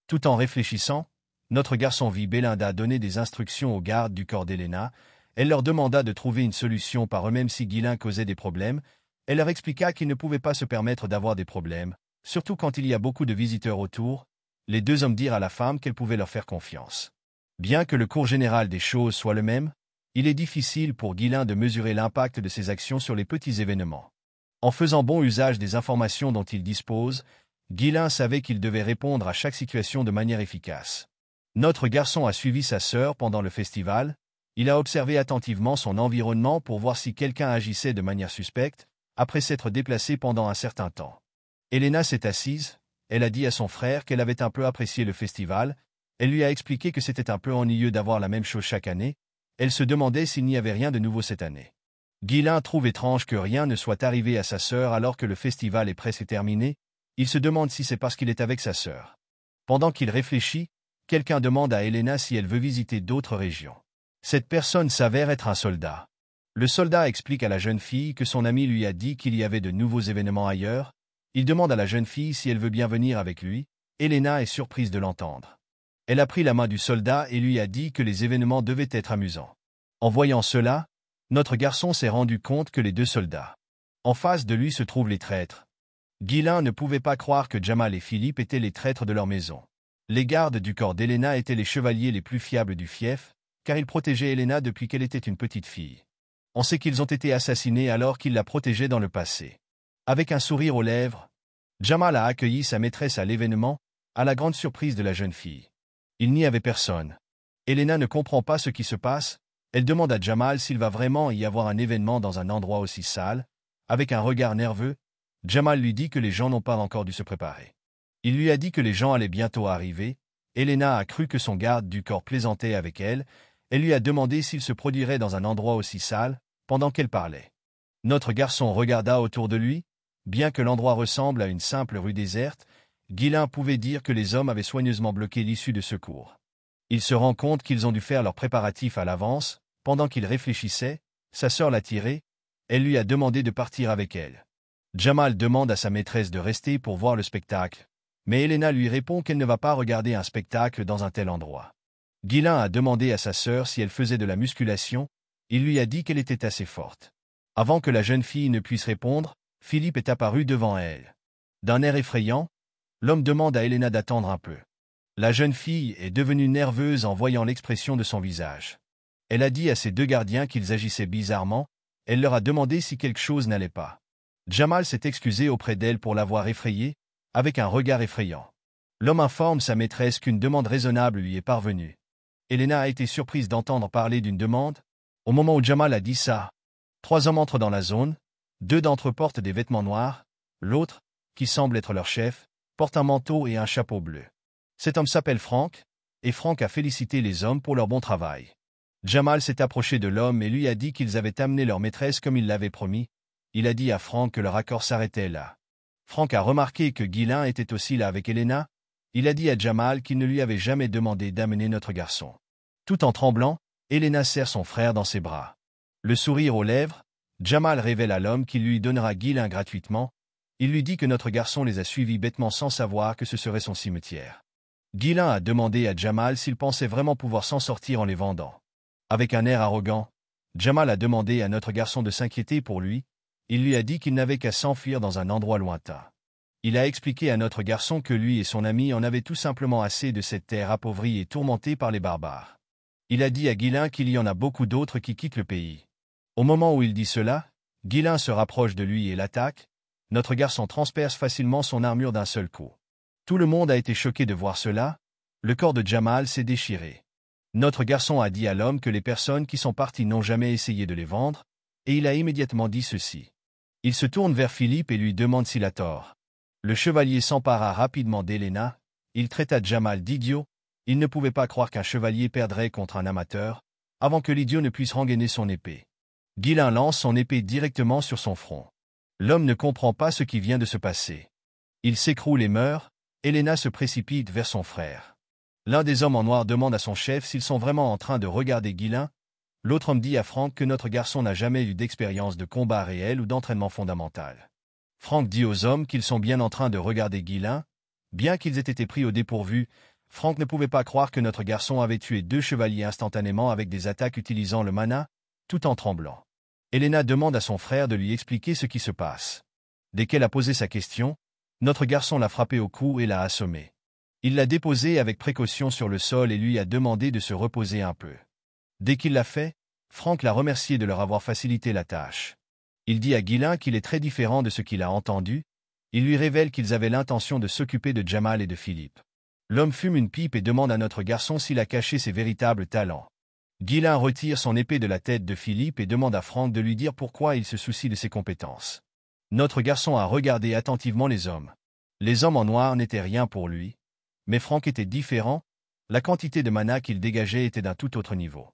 Tout en réfléchissant, notre garçon vit Belinda donner des instructions aux gardes du corps d'Elena. Elle leur demanda de trouver une solution par eux-mêmes si Ghislain causait des problèmes. Elle leur expliqua qu'il ne pouvait pas se permettre d'avoir des problèmes, surtout quand il y a beaucoup de visiteurs autour. Les 2 hommes dirent à la femme qu'elle pouvait leur faire confiance. Bien que le cours général des choses soit le même, il est difficile pour Ghislain de mesurer l'impact de ses actions sur les petits événements. En faisant bon usage des informations dont il dispose, Ghislain savait qu'il devait répondre à chaque situation de manière efficace. Notre garçon a suivi sa sœur pendant le festival. Il a observé attentivement son environnement pour voir si quelqu'un agissait de manière suspecte, après s'être déplacé pendant un certain temps. Elena s'est assise. Elle a dit à son frère qu'elle avait un peu apprécié le festival. Elle lui a expliqué que c'était un peu ennuyeux d'avoir la même chose chaque année. Elle se demandait s'il n'y avait rien de nouveau cette année. Ghislain trouve étrange que rien ne soit arrivé à sa sœur alors que le festival est presque terminé. Il se demande si c'est parce qu'il est avec sa sœur. Pendant qu'il réfléchit, quelqu'un demande à Elena si elle veut visiter d'autres régions. Cette personne s'avère être un soldat. Le soldat explique à la jeune fille que son ami lui a dit qu'il y avait de nouveaux événements ailleurs. Il demande à la jeune fille si elle veut bien venir avec lui. Elena est surprise de l'entendre. Elle a pris la main du soldat et lui a dit que les événements devaient être amusants. En voyant cela, notre garçon s'est rendu compte que les 2 soldats. En face de lui se trouvent les traîtres. Ghislain ne pouvait pas croire que Jamal et Philippe étaient les traîtres de leur maison. Les gardes du corps d'Elena étaient les chevaliers les plus fiables du fief. car il protégeait Helena depuis qu'elle était une petite fille. On sait qu'ils ont été assassinés alors qu'il la protégeait dans le passé. Avec un sourire aux lèvres, Jamal a accueilli sa maîtresse à l'événement, à la grande surprise de la jeune fille. Il n'y avait personne. Helena ne comprend pas ce qui se passe, elle demande à Jamal s'il va vraiment y avoir un événement dans un endroit aussi sale. Avec un regard nerveux, Jamal lui dit que les gens n'ont pas encore dû se préparer. Il lui a dit que les gens allaient bientôt arriver. Helena a cru que son garde du corps plaisantait avec elle. Elle lui a demandé s'il se produirait dans un endroit aussi sale, pendant qu'elle parlait. Notre garçon regarda autour de lui. Bien que l'endroit ressemble à une simple rue déserte, Ghislain pouvait dire que les hommes avaient soigneusement bloqué l'issue de secours. Il se rend compte qu'ils ont dû faire leurs préparatifs à l'avance. Pendant qu'il réfléchissait, sa sœur l'a tiré. Elle lui a demandé de partir avec elle. Jamal demande à sa maîtresse de rester pour voir le spectacle, mais Helena lui répond qu'elle ne va pas regarder un spectacle dans un tel endroit. Ghislain a demandé à sa sœur si elle faisait de la musculation. Il lui a dit qu'elle était assez forte. Avant que la jeune fille ne puisse répondre, Philippe est apparu devant elle. D'un air effrayant, l'homme demande à Helena d'attendre un peu. La jeune fille est devenue nerveuse en voyant l'expression de son visage. Elle a dit à ses deux gardiens qu'ils agissaient bizarrement. Elle leur a demandé si quelque chose n'allait pas. Jamal s'est excusé auprès d'elle pour l'avoir effrayée, avec un regard effrayant. L'homme informe sa maîtresse qu'une demande raisonnable lui est parvenue. Helena a été surprise d'entendre parler d'une demande. Au moment où Jamal a dit ça, 3 hommes entrent dans la zone, 2 d'entre eux portent des vêtements noirs, l'autre, qui semble être leur chef, porte un manteau et un chapeau bleu. Cet homme s'appelle Frank, et Frank a félicité les hommes pour leur bon travail. Jamal s'est approché de l'homme et lui a dit qu'ils avaient amené leur maîtresse comme il l'avait promis. Il a dit à Frank que leur accord s'arrêtait là. Frank a remarqué que Ghislain était aussi là avec Helena. Il a dit à Jamal qu'il ne lui avait jamais demandé d'amener notre garçon. Tout en tremblant, Helena serre son frère dans ses bras. Le sourire aux lèvres, Jamal révèle à l'homme qu'il lui donnera Ghislain gratuitement. Il lui dit que notre garçon les a suivis bêtement sans savoir que ce serait son cimetière. Ghislain a demandé à Jamal s'il pensait vraiment pouvoir s'en sortir en les vendant. Avec un air arrogant, Jamal a demandé à notre garçon de s'inquiéter pour lui. Il lui a dit qu'il n'avait qu'à s'enfuir dans un endroit lointain. Il a expliqué à notre garçon que lui et son ami en avaient tout simplement assez de cette terre appauvrie et tourmentée par les barbares. Il a dit à Ghislain qu'il y en a beaucoup d'autres qui quittent le pays. Au moment où il dit cela, Ghislain se rapproche de lui et l'attaque. Notre garçon transperce facilement son armure d'un seul coup. Tout le monde a été choqué de voir cela. Le corps de Jamal s'est déchiré. Notre garçon a dit à l'homme que les personnes qui sont parties n'ont jamais essayé de les vendre, et il a immédiatement dit ceci. Il se tourne vers Philippe et lui demande s'il a tort. Le chevalier s'empara rapidement d'Helena. Il traita Jamal d'idiot. Il ne pouvait pas croire qu'un chevalier perdrait contre un amateur, avant que l'idiot ne puisse rengainer son épée. Ghislain lance son épée directement sur son front. L'homme ne comprend pas ce qui vient de se passer. Il s'écroule et meurt. Helena se précipite vers son frère. L'un des hommes en noir demande à son chef s'ils sont vraiment en train de regarder Ghislain. L'autre homme dit à Frank que notre garçon n'a jamais eu d'expérience de combat réel ou d'entraînement fondamental. Frank dit aux hommes qu'ils sont bien en train de regarder Ghislain. Bien qu'ils aient été pris au dépourvu, Frank ne pouvait pas croire que notre garçon avait tué 2 chevaliers instantanément avec des attaques utilisant le mana, tout en tremblant. Helena demande à son frère de lui expliquer ce qui se passe. Dès qu'elle a posé sa question, notre garçon l'a frappé au cou et l'a assommé. Il l'a déposé avec précaution sur le sol et lui a demandé de se reposer un peu. Dès qu'il l'a fait, Frank l'a remercié de leur avoir facilité la tâche. Il dit à Ghislain qu'il est très différent de ce qu'il a entendu. Il lui révèle qu'ils avaient l'intention de s'occuper de Jamal et de Philippe. L'homme fume une pipe et demande à notre garçon s'il a caché ses véritables talents. Ghislain retire son épée de la tête de Philippe et demande à Frank de lui dire pourquoi il se soucie de ses compétences. Notre garçon a regardé attentivement les hommes. Les hommes en noir n'étaient rien pour lui. Mais Frank était différent. La quantité de mana qu'il dégageait était d'un tout autre niveau.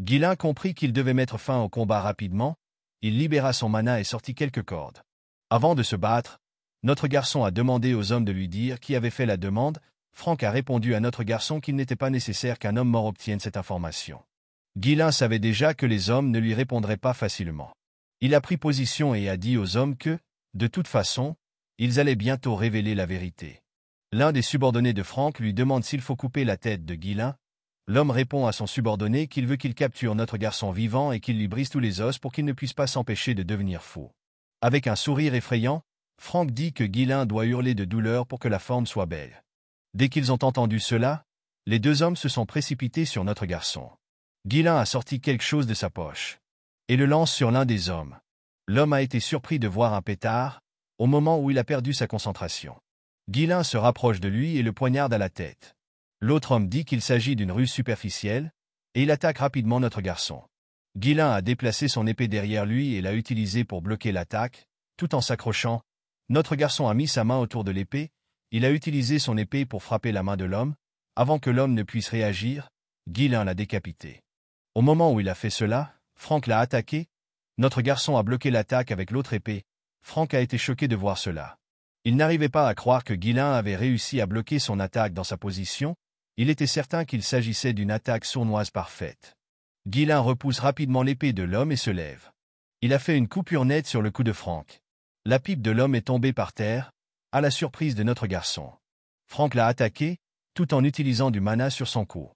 Ghislain comprit qu'il devait mettre fin au combat rapidement. Il libéra son mana et sortit quelques cordes. Avant de se battre, notre garçon a demandé aux hommes de lui dire qui avait fait la demande. Frank a répondu à notre garçon qu'il n'était pas nécessaire qu'un homme mort obtienne cette information. Ghislain savait déjà que les hommes ne lui répondraient pas facilement. Il a pris position et a dit aux hommes que, de toute façon, ils allaient bientôt révéler la vérité. L'un des subordonnés de Frank lui demande s'il faut couper la tête de Ghislain. L'homme répond à son subordonné qu'il veut qu'il capture notre garçon vivant et qu'il lui brise tous les os pour qu'il ne puisse pas s'empêcher de devenir fou. Avec un sourire effrayant, Frank dit que Ghislain doit hurler de douleur pour que la forme soit belle. Dès qu'ils ont entendu cela, les 2 hommes se sont précipités sur notre garçon. Guilain a sorti quelque chose de sa poche et le lance sur l'un des hommes. L'homme a été surpris de voir un pétard, au moment où il a perdu sa concentration. Guilain se rapproche de lui et le poignarde à la tête. L'autre homme dit qu'il s'agit d'une ruse superficielle, et il attaque rapidement notre garçon. Guilain a déplacé son épée derrière lui et l'a utilisée pour bloquer l'attaque, tout en s'accrochant. Notre garçon a mis sa main autour de l'épée, il a utilisé son épée pour frapper la main de l'homme. Avant que l'homme ne puisse réagir, Guilain l'a décapité. Au moment où il a fait cela, Franck l'a attaqué. Notre garçon a bloqué l'attaque avec l'autre épée. Franck a été choqué de voir cela. Il n'arrivait pas à croire que Guilain avait réussi à bloquer son attaque dans sa position. Il était certain qu'il s'agissait d'une attaque sournoise parfaite. Guilain repousse rapidement l'épée de l'homme et se lève. Il a fait une coupure nette sur le cou de Franck. La pipe de l'homme est tombée par terre, à la surprise de notre garçon. Franck l'a attaqué, tout en utilisant du mana sur son cou.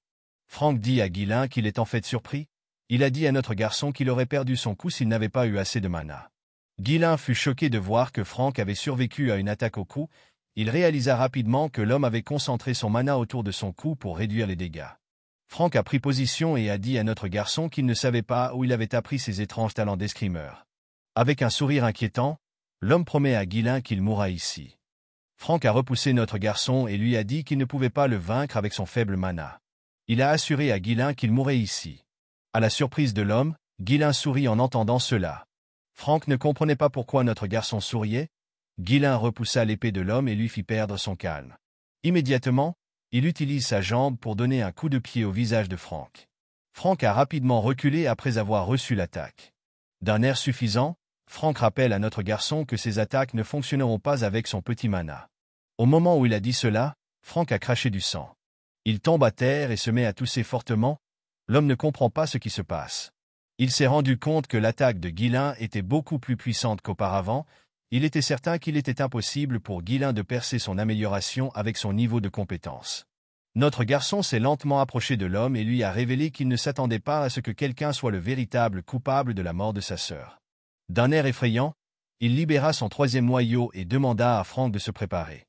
Franck dit à Guilain qu'il est en fait surpris. Il a dit à notre garçon qu'il aurait perdu son cou s'il n'avait pas eu assez de mana. Guilain fut choqué de voir que Franck avait survécu à une attaque au cou. Il réalisa rapidement que l'homme avait concentré son mana autour de son cou pour réduire les dégâts. Franck a pris position et a dit à notre garçon qu'il ne savait pas où il avait appris ses étranges talents d'escrimeur. Avec un sourire inquiétant, l'homme promet à Guilain qu'il mourra ici. Franck a repoussé notre garçon et lui a dit qu'il ne pouvait pas le vaincre avec son faible mana. Il a assuré à Guilain qu'il mourrait ici. À la surprise de l'homme, Guilain sourit en entendant cela. Franck ne comprenait pas pourquoi notre garçon souriait. Guilain repoussa l'épée de l'homme et lui fit perdre son calme. Immédiatement, il utilise sa jambe pour donner un coup de pied au visage de Franck. Franck a rapidement reculé après avoir reçu l'attaque. D'un air suffisant, Franck rappelle à notre garçon que ses attaques ne fonctionneront pas avec son petit mana. Au moment où il a dit cela, Franck a craché du sang. Il tombe à terre et se met à tousser fortement. L'homme ne comprend pas ce qui se passe. Il s'est rendu compte que l'attaque de Guilain était beaucoup plus puissante qu'auparavant. Il était certain qu'il était impossible pour Guilain de percer son amélioration avec son niveau de compétence. Notre garçon s'est lentement approché de l'homme et lui a révélé qu'il ne s'attendait pas à ce que quelqu'un soit le véritable coupable de la mort de sa sœur. D'un air effrayant, il libéra son troisième noyau et demanda à Franck de se préparer.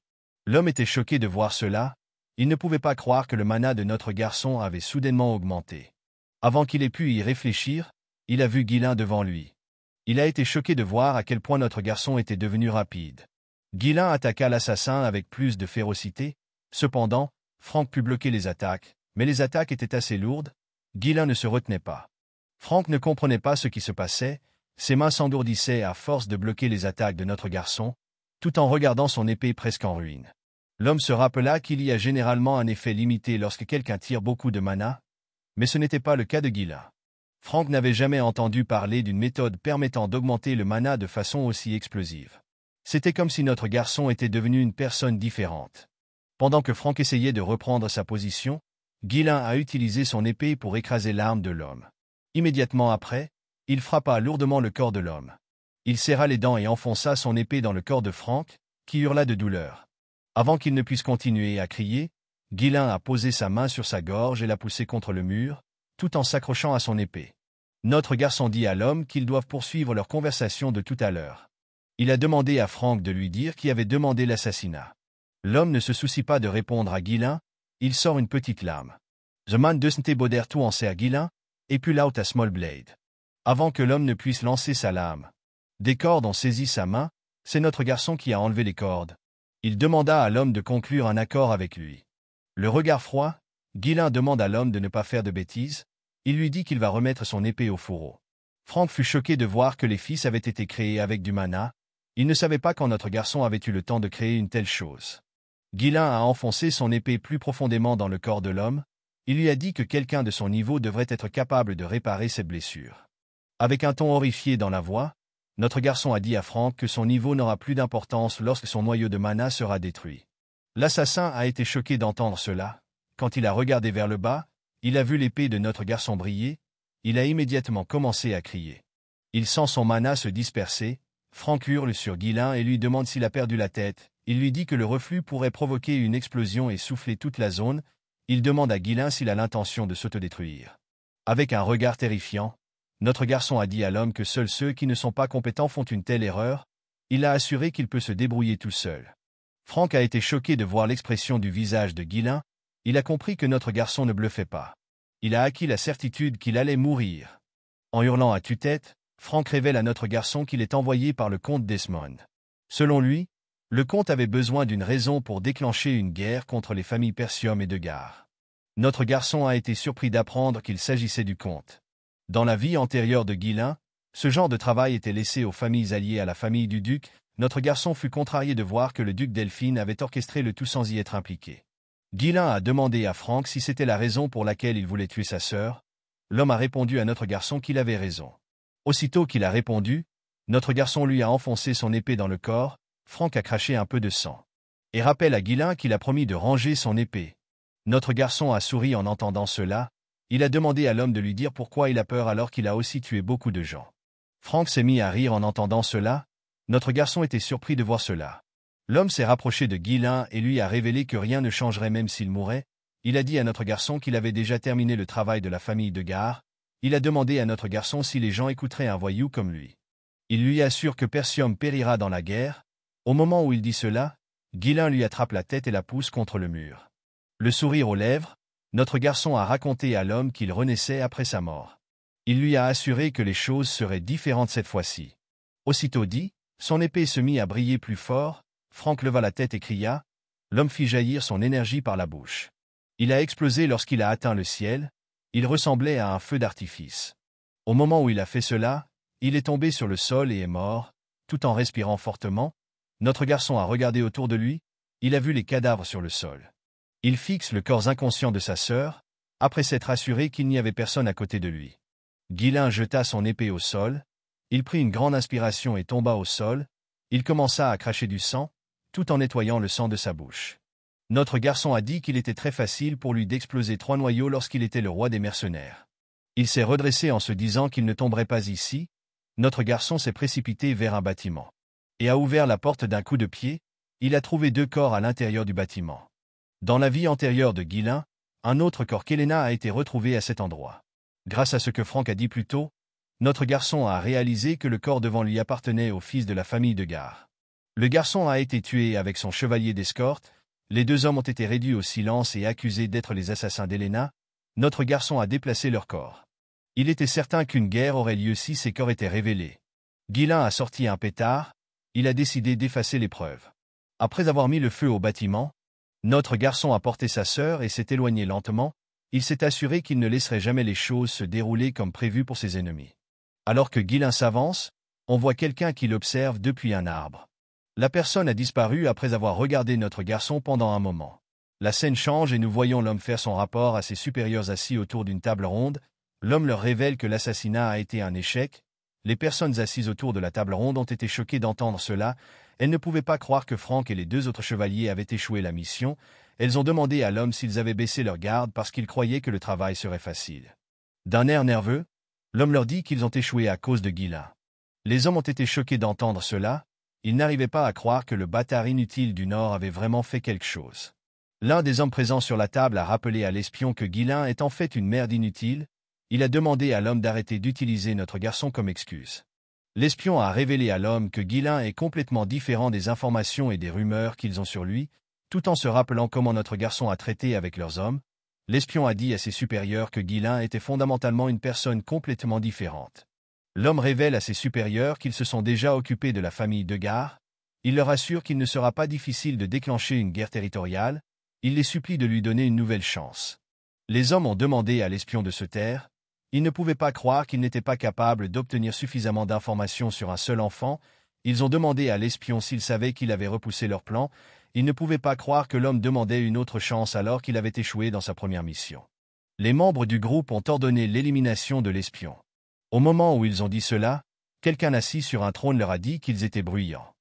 L'homme était choqué de voir cela. Il ne pouvait pas croire que le mana de notre garçon avait soudainement augmenté. Avant qu'il ait pu y réfléchir, il a vu Guilain devant lui. Il a été choqué de voir à quel point notre garçon était devenu rapide. Guilain attaqua l'assassin avec plus de férocité. Cependant, Franck put bloquer les attaques, mais les attaques étaient assez lourdes. Guilain ne se retenait pas. Franck ne comprenait pas ce qui se passait. Ses mains s'engourdissaient à force de bloquer les attaques de notre garçon, tout en regardant son épée presque en ruine. L'homme se rappela qu'il y a généralement un effet limité lorsque quelqu'un tire beaucoup de mana, mais ce n'était pas le cas de Guilain. Franck n'avait jamais entendu parler d'une méthode permettant d'augmenter le mana de façon aussi explosive. C'était comme si notre garçon était devenu une personne différente. Pendant que Franck essayait de reprendre sa position, Guilain a utilisé son épée pour écraser l'arme de l'homme. Immédiatement après, il frappa lourdement le corps de l'homme. Il serra les dents et enfonça son épée dans le corps de Franck, qui hurla de douleur. Avant qu'il ne puisse continuer à crier, Guilain a posé sa main sur sa gorge et l'a poussé contre le mur, tout en s'accrochant à son épée. Notre garçon dit à l'homme qu'ils doivent poursuivre leur conversation de tout à l'heure. Il a demandé à Franck de lui dire qui avait demandé l'assassinat. L'homme ne se soucie pas de répondre à Guilain, il sort une petite lame. The man doesn't bother to answer Guilain, et pull out a small blade. Avant que l'homme ne puisse lancer sa lame, des cordes ont saisi sa main, c'est notre garçon qui a enlevé les cordes. Il demanda à l'homme de conclure un accord avec lui. Le regard froid, Guilain demande à l'homme de ne pas faire de bêtises. Il lui dit qu'il va remettre son épée au fourreau. Franck fut choqué de voir que les fils avaient été créés avec du mana. Il ne savait pas quand notre garçon avait eu le temps de créer une telle chose. Guilain a enfoncé son épée plus profondément dans le corps de l'homme. Il lui a dit que quelqu'un de son niveau devrait être capable de réparer cette blessure. Avec un ton horrifié dans la voix, notre garçon a dit à Franck que son niveau n'aura plus d'importance lorsque son noyau de mana sera détruit. L'assassin a été choqué d'entendre cela. Quand il a regardé vers le bas, il a vu l'épée de notre garçon briller. Il a immédiatement commencé à crier. Il sent son mana se disperser. Franck hurle sur Guilain et lui demande s'il a perdu la tête. Il lui dit que le reflux pourrait provoquer une explosion et souffler toute la zone. Il demande à Guilain s'il a l'intention de s'autodétruire. Avec un regard terrifiant, notre garçon a dit à l'homme que seuls ceux qui ne sont pas compétents font une telle erreur. Il a assuré qu'il peut se débrouiller tout seul. Franck a été choqué de voir l'expression du visage de Guilain. Il a compris que notre garçon ne bluffait pas. Il a acquis la certitude qu'il allait mourir. En hurlant à tue-tête, Frank révèle à notre garçon qu'il est envoyé par le comte Desmond. Selon lui, le comte avait besoin d'une raison pour déclencher une guerre contre les familles Persium et de Gar. Notre garçon a été surpris d'apprendre qu'il s'agissait du comte. Dans la vie antérieure de Guillain, ce genre de travail était laissé aux familles alliées à la famille du duc. Notre garçon fut contrarié de voir que le duc Delphine avait orchestré le tout sans y être impliqué. Guillain a demandé à Frank si c'était la raison pour laquelle il voulait tuer sa sœur. L'homme a répondu à notre garçon qu'il avait raison. Aussitôt qu'il a répondu, notre garçon lui a enfoncé son épée dans le corps. Frank a craché un peu de sang. Et rappelle à Guillain qu'il a promis de ranger son épée. Notre garçon a souri en entendant cela. Il a demandé à l'homme de lui dire pourquoi il a peur alors qu'il a aussi tué beaucoup de gens. Frank s'est mis à rire en entendant cela. Notre garçon était surpris de voir cela. L'homme s'est rapproché de Guillain et lui a révélé que rien ne changerait même s'il mourait. Il a dit à notre garçon qu'il avait déjà terminé le travail de la famille de Gar. Il a demandé à notre garçon si les gens écouteraient un voyou comme lui. Il lui assure que Persium périra dans la guerre. Au moment où il dit cela, Guillain lui attrape la tête et la pousse contre le mur. Le sourire aux lèvres, notre garçon a raconté à l'homme qu'il renaissait après sa mort. Il lui a assuré que les choses seraient différentes cette fois-ci. Aussitôt dit, son épée se mit à briller plus fort. Frank leva la tête et cria. L'homme fit jaillir son énergie par la bouche. Il a explosé lorsqu'il a atteint le ciel. Il ressemblait à un feu d'artifice. Au moment où il a fait cela, il est tombé sur le sol et est mort, tout en respirant fortement. Notre garçon a regardé autour de lui. Il a vu les cadavres sur le sol. Il fixe le corps inconscient de sa sœur, après s'être assuré qu'il n'y avait personne à côté de lui. Guillain jeta son épée au sol. Il prit une grande inspiration et tomba au sol. Il commença à cracher du sang, tout en nettoyant le sang de sa bouche. Notre garçon a dit qu'il était très facile pour lui d'exploser 3 noyaux lorsqu'il était le roi des mercenaires. Il s'est redressé en se disant qu'il ne tomberait pas ici. Notre garçon s'est précipité vers un bâtiment. Et a ouvert la porte d'un coup de pied. Il a trouvé 2 corps à l'intérieur du bâtiment. Dans la vie antérieure de Guillain, un autre corps qu'Helena a été retrouvé à cet endroit. Grâce à ce que Frank a dit plus tôt, notre garçon a réalisé que le corps devant lui appartenait au fils de la famille de Gar. Le garçon a été tué avec son chevalier d'escorte. Les 2 hommes ont été réduits au silence et accusés d'être les assassins d'Helena. Notre garçon a déplacé leur corps. Il était certain qu'une guerre aurait lieu si ces corps étaient révélés. Guillain a sorti un pétard. Il a décidé d'effacer les preuves. Après avoir mis le feu au bâtiment, notre garçon a porté sa sœur et s'est éloigné lentement. Il s'est assuré qu'il ne laisserait jamais les choses se dérouler comme prévu pour ses ennemis. Alors que Guillain s'avance, on voit quelqu'un qui l'observe depuis un arbre. La personne a disparu après avoir regardé notre garçon pendant un moment. La scène change et nous voyons l'homme faire son rapport à ses supérieurs assis autour d'une table ronde. L'homme leur révèle que l'assassinat a été un échec. Les personnes assises autour de la table ronde ont été choquées d'entendre cela. Elles ne pouvaient pas croire que Frank et les 2 autres chevaliers avaient échoué la mission. Elles ont demandé à l'homme s'ils avaient baissé leur garde parce qu'ils croyaient que le travail serait facile. D'un air nerveux, l'homme leur dit qu'ils ont échoué à cause de Guillain. Les hommes ont été choqués d'entendre cela. Ils n'arrivaient pas à croire que le bâtard inutile du Nord avait vraiment fait quelque chose. L'un des hommes présents sur la table a rappelé à l'espion que Guillain est en fait une merde inutile. Il a demandé à l'homme d'arrêter d'utiliser notre garçon comme excuse. L'espion a révélé à l'homme que Guillain est complètement différent des informations et des rumeurs qu'ils ont sur lui, tout en se rappelant comment notre garçon a traité avec leurs hommes. L'espion a dit à ses supérieurs que Guillain était fondamentalement une personne complètement différente. L'homme révèle à ses supérieurs qu'ils se sont déjà occupés de la famille de Gar. Il leur assure qu'il ne sera pas difficile de déclencher une guerre territoriale. Il les supplie de lui donner une nouvelle chance. Les hommes ont demandé à l'espion de se taire. Ils ne pouvaient pas croire qu'il n'était pas capable d'obtenir suffisamment d'informations sur un seul enfant. Ils ont demandé à l'espion s'il savait qu'il avait repoussé leur plan. Ils ne pouvaient pas croire que l'homme demandait une autre chance alors qu'il avait échoué dans sa première mission. Les membres du groupe ont ordonné l'élimination de l'espion. Au moment où ils ont dit cela, quelqu'un assis sur un trône leur a dit qu'ils étaient bruyants.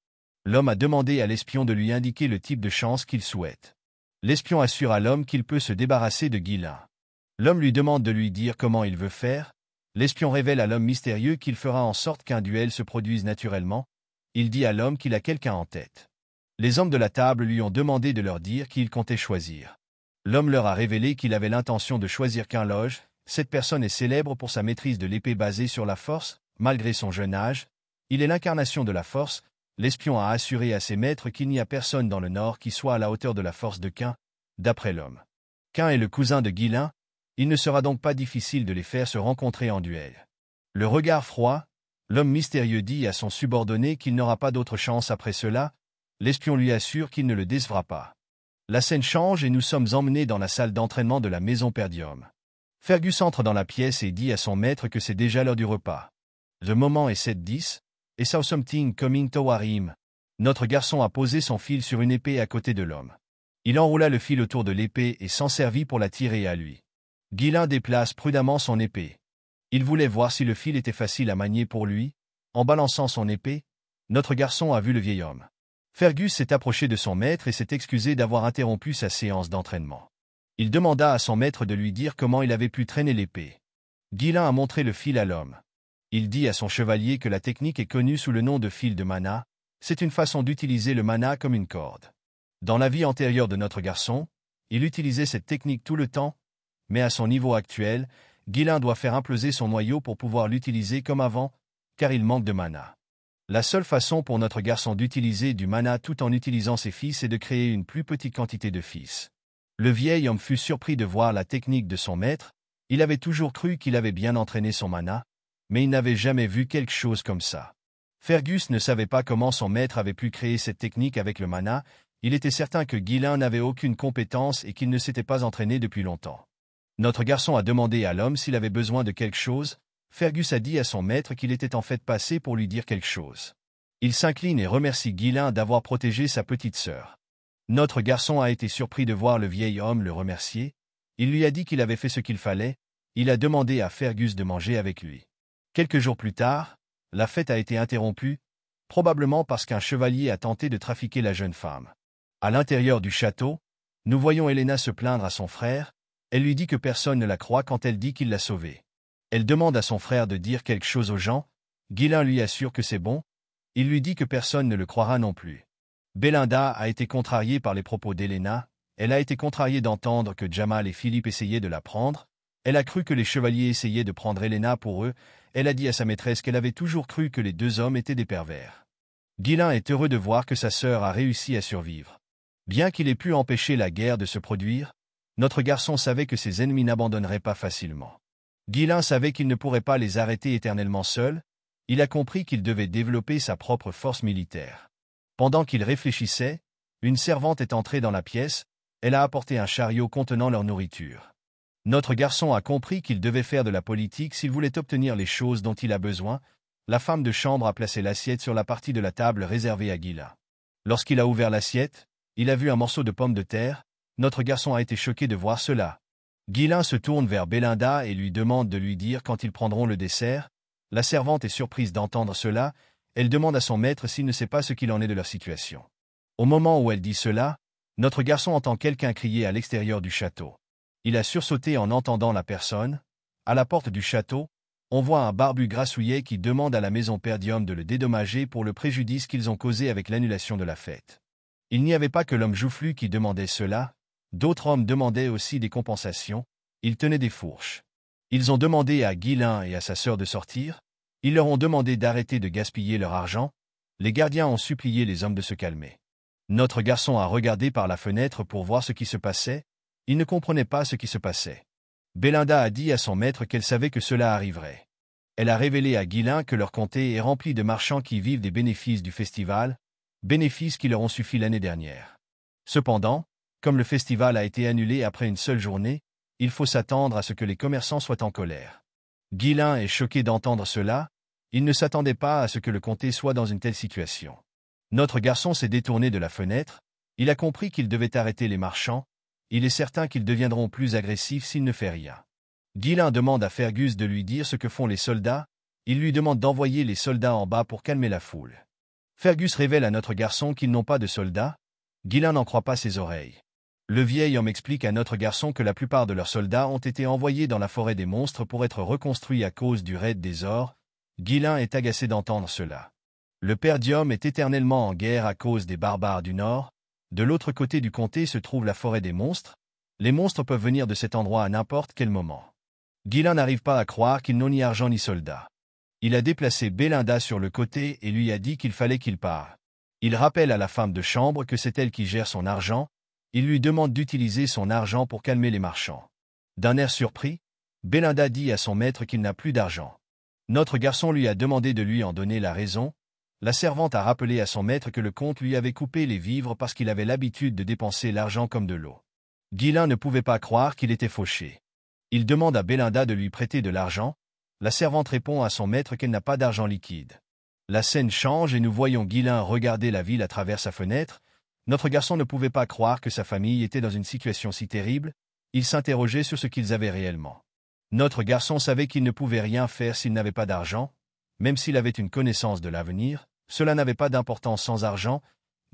L'homme a demandé à l'espion de lui indiquer le type de chance qu'il souhaite. L'espion assure à l'homme qu'il peut se débarrasser de Guillain. L'homme lui demande de lui dire comment il veut faire. L'espion révèle à l'homme mystérieux qu'il fera en sorte qu'un duel se produise naturellement. Il dit à l'homme qu'il a quelqu'un en tête. Les hommes de la table lui ont demandé de leur dire qui il comptait choisir. L'homme leur a révélé qu'il avait l'intention de choisir qu'un loge. Cette personne est célèbre pour sa maîtrise de l'épée basée sur la force, malgré son jeune âge. Il est l'incarnation de la force. L'espion a assuré à ses maîtres qu'il n'y a personne dans le Nord qui soit à la hauteur de la force de Cain, d'après l'homme. Cain est le cousin de Guillain. Il ne sera donc pas difficile de les faire se rencontrer en duel. Le regard froid, l'homme mystérieux dit à son subordonné qu'il n'aura pas d'autre chance après cela, l'espion lui assure qu'il ne le décevra pas. La scène change et nous sommes emmenés dans la salle d'entraînement de la maison Perdium. Fergus entre dans la pièce et dit à son maître que c'est déjà l'heure du repas. Le moment est 7:10, et saw something coming toward him. Notre garçon a posé son fil sur une épée à côté de l'homme. Il enroula le fil autour de l'épée et s'en servit pour la tirer à lui. Ghislain déplace prudemment son épée. Il voulait voir si le fil était facile à manier pour lui. En balançant son épée, notre garçon a vu le vieil homme. Fergus s'est approché de son maître et s'est excusé d'avoir interrompu sa séance d'entraînement. Il demanda à son maître de lui dire comment il avait pu traîner l'épée. Ghislain a montré le fil à l'homme. Il dit à son chevalier que la technique est connue sous le nom de fil de mana. C'est une façon d'utiliser le mana comme une corde. Dans la vie antérieure de notre garçon, il utilisait cette technique tout le temps, mais à son niveau actuel, Ghislain doit faire imploser son noyau pour pouvoir l'utiliser comme avant, car il manque de mana. La seule façon pour notre garçon d'utiliser du mana tout en utilisant ses fils est de créer une plus petite quantité de fils. Le vieil homme fut surpris de voir la technique de son maître. Il avait toujours cru qu'il avait bien entraîné son mana, mais il n'avait jamais vu quelque chose comme ça. Fergus ne savait pas comment son maître avait pu créer cette technique avec le mana. Il était certain que Ghislain n'avait aucune compétence et qu'il ne s'était pas entraîné depuis longtemps. Notre garçon a demandé à l'homme s'il avait besoin de quelque chose. Fergus a dit à son maître qu'il était en fait passé pour lui dire quelque chose. Il s'incline et remercie Ghislain d'avoir protégé sa petite sœur. Notre garçon a été surpris de voir le vieil homme le remercier. Il lui a dit qu'il avait fait ce qu'il fallait. Il a demandé à Fergus de manger avec lui. Quelques jours plus tard, la fête a été interrompue, probablement parce qu'un chevalier a tenté de trafiquer la jeune femme. À l'intérieur du château, nous voyons Helena se plaindre à son frère. Elle lui dit que personne ne la croit quand elle dit qu'il l'a sauvée. Elle demande à son frère de dire quelque chose aux gens. Ghislain lui assure que c'est bon. Il lui dit que personne ne le croira non plus. Belinda a été contrariée par les propos d'Helena. Elle a été contrariée d'entendre que Jamal et Philippe essayaient de la prendre. Elle a cru que les chevaliers essayaient de prendre Helena pour eux. Elle a dit à sa maîtresse qu'elle avait toujours cru que les deux hommes étaient des pervers. Ghislain est heureux de voir que sa sœur a réussi à survivre. Bien qu'il ait pu empêcher la guerre de se produire, notre garçon savait que ses ennemis n'abandonneraient pas facilement. Ghislain savait qu'il ne pourrait pas les arrêter éternellement seul. Il a compris qu'il devait développer sa propre force militaire. Pendant qu'il réfléchissait, une servante est entrée dans la pièce. Elle a apporté un chariot contenant leur nourriture. Notre garçon a compris qu'il devait faire de la politique s'il voulait obtenir les choses dont il a besoin. La femme de chambre a placé l'assiette sur la partie de la table réservée à Ghislain. Lorsqu'il a ouvert l'assiette, il a vu un morceau de pomme de terre. Notre garçon a été choqué de voir cela. Ghislain se tourne vers Belinda et lui demande de lui dire quand ils prendront le dessert. La servante est surprise d'entendre cela. Elle demande à son maître s'il ne sait pas ce qu'il en est de leur situation. Au moment où elle dit cela, notre garçon entend quelqu'un crier à l'extérieur du château. Il a sursauté en entendant la personne. À la porte du château, on voit un barbu grassouillet qui demande à la maison Perdium de le dédommager pour le préjudice qu'ils ont causé avec l'annulation de la fête. Il n'y avait pas que l'homme joufflu qui demandait cela. D'autres hommes demandaient aussi des compensations. Ils tenaient des fourches. Ils ont demandé à Ghislain et à sa sœur de sortir. Ils leur ont demandé d'arrêter de gaspiller leur argent. Les gardiens ont supplié les hommes de se calmer. Notre garçon a regardé par la fenêtre pour voir ce qui se passait. Il ne comprenait pas ce qui se passait. Belinda a dit à son maître qu'elle savait que cela arriverait. Elle a révélé à Ghislain que leur comté est rempli de marchands qui vivent des bénéfices du festival, bénéfices qui leur ont suffi l'année dernière. Cependant, comme le festival a été annulé après une seule journée, il faut s'attendre à ce que les commerçants soient en colère. Ghislain est choqué d'entendre cela. Il ne s'attendait pas à ce que le comté soit dans une telle situation. Notre garçon s'est détourné de la fenêtre. Il a compris qu'il devait arrêter les marchands. Il est certain qu'ils deviendront plus agressifs s'il ne fait rien. Ghislain demande à Fergus de lui dire ce que font les soldats. Il lui demande d'envoyer les soldats en bas pour calmer la foule. Fergus révèle à notre garçon qu'ils n'ont pas de soldats. Ghislain n'en croit pas ses oreilles. Le vieil homme explique à notre garçon que la plupart de leurs soldats ont été envoyés dans la forêt des monstres pour être reconstruits à cause du raid des ors. Ghislain est agacé d'entendre cela. Le Perdium est éternellement en guerre à cause des barbares du nord. De l'autre côté du comté se trouve la forêt des monstres. Les monstres peuvent venir de cet endroit à n'importe quel moment. Ghislain n'arrive pas à croire qu'ils n'ont ni argent ni soldats. Il a déplacé Belinda sur le côté et lui a dit qu'il fallait qu'il parte. Il rappelle à la femme de chambre que c'est elle qui gère son argent. Il lui demande d'utiliser son argent pour calmer les marchands. D'un air surpris, Belinda dit à son maître qu'il n'a plus d'argent. Notre garçon lui a demandé de lui en donner la raison. La servante a rappelé à son maître que le comte lui avait coupé les vivres parce qu'il avait l'habitude de dépenser l'argent comme de l'eau. Ghislain ne pouvait pas croire qu'il était fauché. Il demande à Belinda de lui prêter de l'argent. La servante répond à son maître qu'elle n'a pas d'argent liquide. La scène change et nous voyons Ghislain regarder la ville à travers sa fenêtre. Notre garçon ne pouvait pas croire que sa famille était dans une situation si terrible. Il s'interrogeait sur ce qu'ils avaient réellement. Notre garçon savait qu'il ne pouvait rien faire s'il n'avait pas d'argent. Même s'il avait une connaissance de l'avenir, cela n'avait pas d'importance sans argent.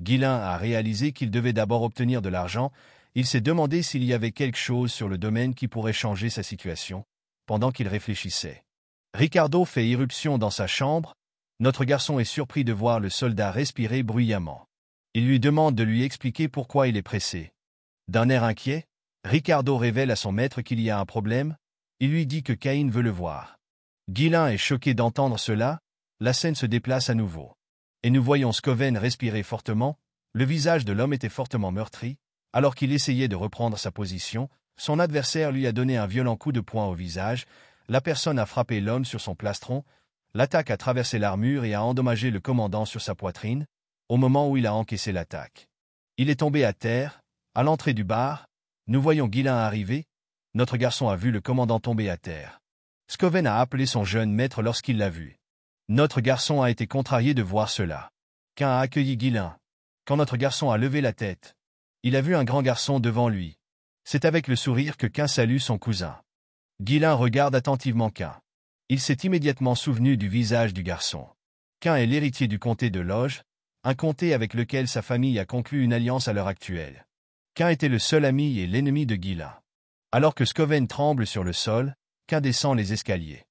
Ghislain a réalisé qu'il devait d'abord obtenir de l'argent. Il s'est demandé s'il y avait quelque chose sur le domaine qui pourrait changer sa situation, pendant qu'il réfléchissait. Ricardo fait irruption dans sa chambre. Notre garçon est surpris de voir le soldat respirer bruyamment. Il lui demande de lui expliquer pourquoi il est pressé. D'un air inquiet, Ricardo révèle à son maître qu'il y a un problème. Il lui dit que Caïn veut le voir. Ghislain est choqué d'entendre cela. La scène se déplace à nouveau. Et nous voyons Scoven respirer fortement. Le visage de l'homme était fortement meurtri. Alors qu'il essayait de reprendre sa position, son adversaire lui a donné un violent coup de poing au visage. La personne a frappé l'homme sur son plastron. L'attaque a traversé l'armure et a endommagé le commandant sur sa poitrine, au moment où il a encaissé l'attaque. Il est tombé à terre. À l'entrée du bar, nous voyons Ghislain arriver. Notre garçon a vu le commandant tomber à terre. Scoven a appelé son jeune maître lorsqu'il l'a vu. Notre garçon a été contrarié de voir cela. Cain a accueilli Ghislain. Quand notre garçon a levé la tête, il a vu un grand garçon devant lui. C'est avec le sourire que Cain salue son cousin. Ghislain regarde attentivement Cain. Il s'est immédiatement souvenu du visage du garçon. Cain est l'héritier du comté de Loges, un comté avec lequel sa famille a conclu une alliance à l'heure actuelle. Cain était le seul ami et l'ennemi de Ghislain. Alors que Scoven tremble sur le sol, Cain descend les escaliers.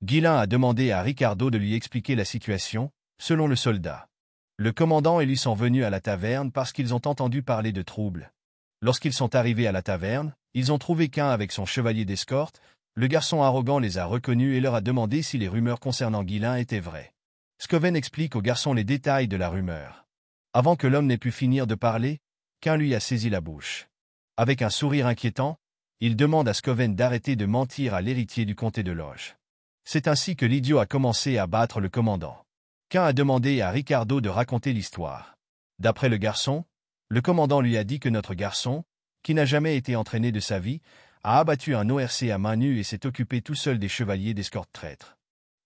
Ghislain a demandé à Ricardo de lui expliquer la situation, selon le soldat. Le commandant et lui sont venus à la taverne parce qu'ils ont entendu parler de troubles. Lorsqu'ils sont arrivés à la taverne, ils ont trouvé Cain avec son chevalier d'escorte. Le garçon arrogant les a reconnus et leur a demandé si les rumeurs concernant Ghislain étaient vraies. Scoven explique au garçon les détails de la rumeur. Avant que l'homme n'ait pu finir de parler, Cain lui a saisi la bouche. Avec un sourire inquiétant, il demande à Scoven d'arrêter de mentir à l'héritier du comté de Loges. C'est ainsi que l'idiot a commencé à battre le commandant. Cain a demandé à Ricardo de raconter l'histoire. D'après le garçon, le commandant lui a dit que notre garçon, qui n'a jamais été entraîné de sa vie, a abattu un ORC à main nue et s'est occupé tout seul des chevaliers d'escorte traîtres.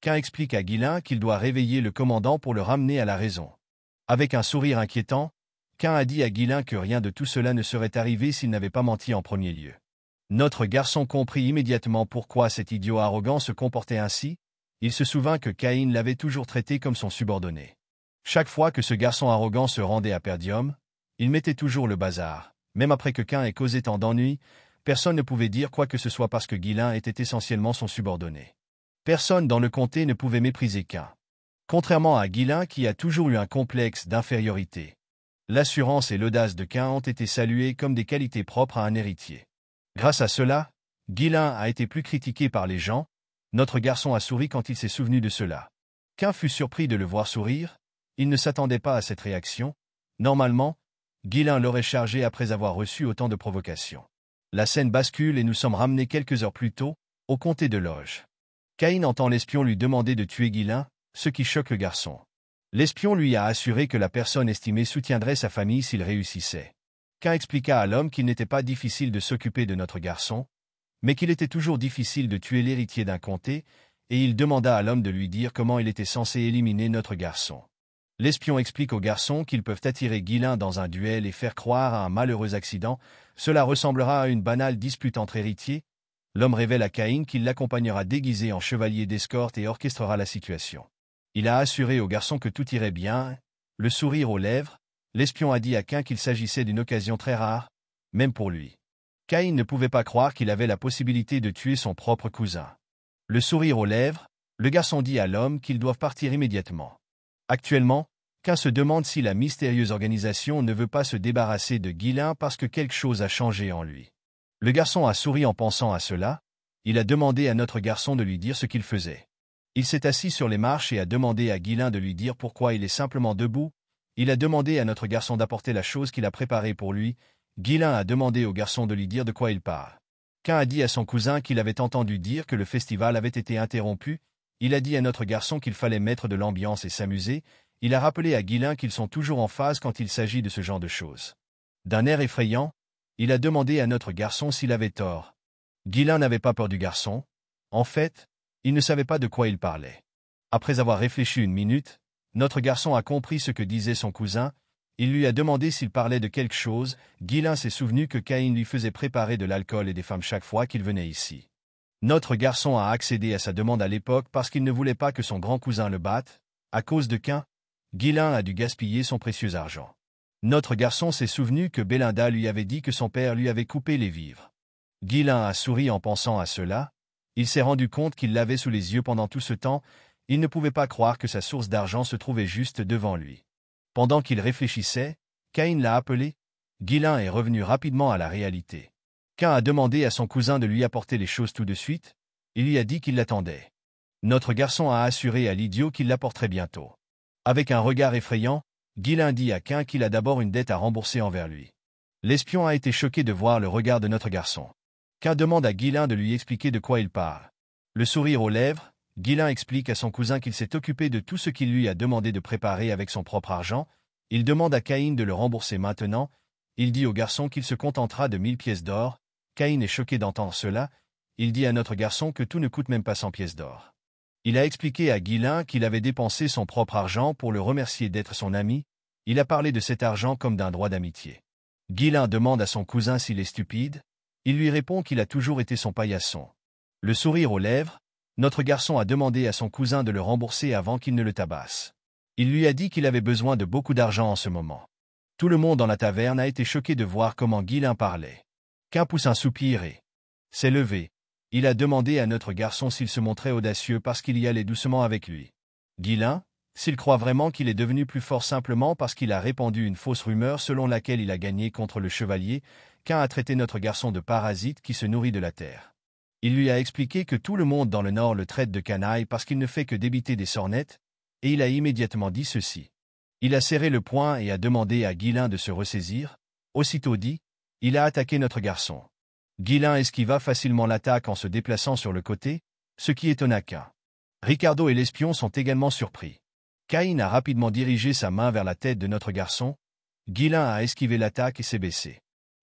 Cain explique à Ghislain qu'il doit réveiller le commandant pour le ramener à la raison. Avec un sourire inquiétant, Cain a dit à Ghislain que rien de tout cela ne serait arrivé s'il n'avait pas menti en premier lieu. Notre garçon comprit immédiatement pourquoi cet idiot arrogant se comportait ainsi. Il se souvint que Caïn l'avait toujours traité comme son subordonné. Chaque fois que ce garçon arrogant se rendait à Perdium, il mettait toujours le bazar. Même après que Cain ait causé tant d'ennuis, personne ne pouvait dire quoi que ce soit parce que Ghislain était essentiellement son subordonné. Personne dans le comté ne pouvait mépriser Cain. Contrairement à Ghislain qui a toujours eu un complexe d'infériorité. L'assurance et l'audace de Cain ont été saluées comme des qualités propres à un héritier. Grâce à cela, Ghislain a été plus critiqué par les gens. Notre garçon a souri quand il s'est souvenu de cela. Cain fut surpris de le voir sourire. Il ne s'attendait pas à cette réaction. Normalement, Ghislain l'aurait chargé après avoir reçu autant de provocations. La scène bascule et nous sommes ramenés quelques heures plus tôt, au comté de Loges. Caïn entend l'espion lui demander de tuer Ghislain, ce qui choque le garçon. L'espion lui a assuré que la personne estimée soutiendrait sa famille s'il réussissait. Cain expliqua à l'homme qu'il n'était pas difficile de s'occuper de notre garçon, mais qu'il était toujours difficile de tuer l'héritier d'un comté, et il demanda à l'homme de lui dire comment il était censé éliminer notre garçon. L'espion explique au garçon qu'ils peuvent attirer Ghislain dans un duel et faire croire à un malheureux accident. Cela ressemblera à une banale dispute entre héritiers. L'homme révèle à Caïn qu'il l'accompagnera déguisé en chevalier d'escorte et orchestrera la situation. Il a assuré au garçon que tout irait bien, le sourire aux lèvres. L'espion a dit à Cain qu'il s'agissait d'une occasion très rare, même pour lui. Caïn ne pouvait pas croire qu'il avait la possibilité de tuer son propre cousin. Le sourire aux lèvres, le garçon dit à l'homme qu'ils doivent partir immédiatement. Actuellement, Cain se demande si la mystérieuse organisation ne veut pas se débarrasser de Ghislain parce que quelque chose a changé en lui. Le garçon a souri en pensant à cela. Il a demandé à notre garçon de lui dire ce qu'il faisait. Il s'est assis sur les marches et a demandé à Ghislain de lui dire pourquoi il est simplement debout. Il a demandé à notre garçon d'apporter la chose qu'il a préparée pour lui. Ghislain a demandé au garçon de lui dire de quoi il parle. Cain a dit à son cousin qu'il avait entendu dire que le festival avait été interrompu. Il a dit à notre garçon qu'il fallait mettre de l'ambiance et s'amuser. Il a rappelé à Guilain qu'ils sont toujours en phase quand il s'agit de ce genre de choses. D'un air effrayant, il a demandé à notre garçon s'il avait tort. Guilain n'avait pas peur du garçon. En fait, il ne savait pas de quoi il parlait. Après avoir réfléchi une minute, notre garçon a compris ce que disait son cousin. Il lui a demandé s'il parlait de quelque chose. Guilain s'est souvenu que Caïn lui faisait préparer de l'alcool et des femmes chaque fois qu'il venait ici. Notre garçon a accédé à sa demande à l'époque parce qu'il ne voulait pas que son grand cousin le batte. À cause de Cain, Guilain a dû gaspiller son précieux argent. Notre garçon s'est souvenu que Bélinda lui avait dit que son père lui avait coupé les vivres. Guilain a souri en pensant à cela. Il s'est rendu compte qu'il l'avait sous les yeux pendant tout ce temps. Il ne pouvait pas croire que sa source d'argent se trouvait juste devant lui. Pendant qu'il réfléchissait, Caïn l'a appelé. Guilain est revenu rapidement à la réalité. Caïn a demandé à son cousin de lui apporter les choses tout de suite. Il lui a dit qu'il l'attendait. Notre garçon a assuré à l'idiot qu'il l'apporterait bientôt. Avec un regard effrayant, Guilain dit à Caïn qu'il a d'abord une dette à rembourser envers lui. L'espion a été choqué de voir le regard de notre garçon. Caïn demande à Guilain de lui expliquer de quoi il parle. Le sourire aux lèvres, Guilain explique à son cousin qu'il s'est occupé de tout ce qu'il lui a demandé de préparer avec son propre argent. Il demande à Caïn de le rembourser maintenant. Il dit au garçon qu'il se contentera de 1000 pièces d'or. Caïn est choqué d'entendre cela. Il dit à notre garçon que tout ne coûte même pas 100 pièces d'or. Il a expliqué à Guilain qu'il avait dépensé son propre argent pour le remercier d'être son ami. Il a parlé de cet argent comme d'un droit d'amitié. Guilain demande à son cousin s'il est stupide. Il lui répond qu'il a toujours été son paillasson. Le sourire aux lèvres, notre garçon a demandé à son cousin de le rembourser avant qu'il ne le tabasse. Il lui a dit qu'il avait besoin de beaucoup d'argent en ce moment. Tout le monde dans la taverne a été choqué de voir comment Guilain parlait. Caïn pousse un soupir et s'est levé. Il a demandé à notre garçon s'il se montrait audacieux parce qu'il y allait doucement avec lui. Guilain, s'il croit vraiment qu'il est devenu plus fort simplement parce qu'il a répandu une fausse rumeur selon laquelle il a gagné contre le chevalier, Caïn a traité notre garçon de parasite qui se nourrit de la terre. Il lui a expliqué que tout le monde dans le Nord le traite de canaille parce qu'il ne fait que débiter des sornettes, et il a immédiatement dit ceci. Il a serré le poing et a demandé à Guilain de se ressaisir. Aussitôt dit, il a attaqué notre garçon. Guilain esquiva facilement l'attaque en se déplaçant sur le côté, ce qui étonna Caïn. Ricardo et l'espion sont également surpris. Caïn a rapidement dirigé sa main vers la tête de notre garçon. Guilain a esquivé l'attaque et s'est baissé.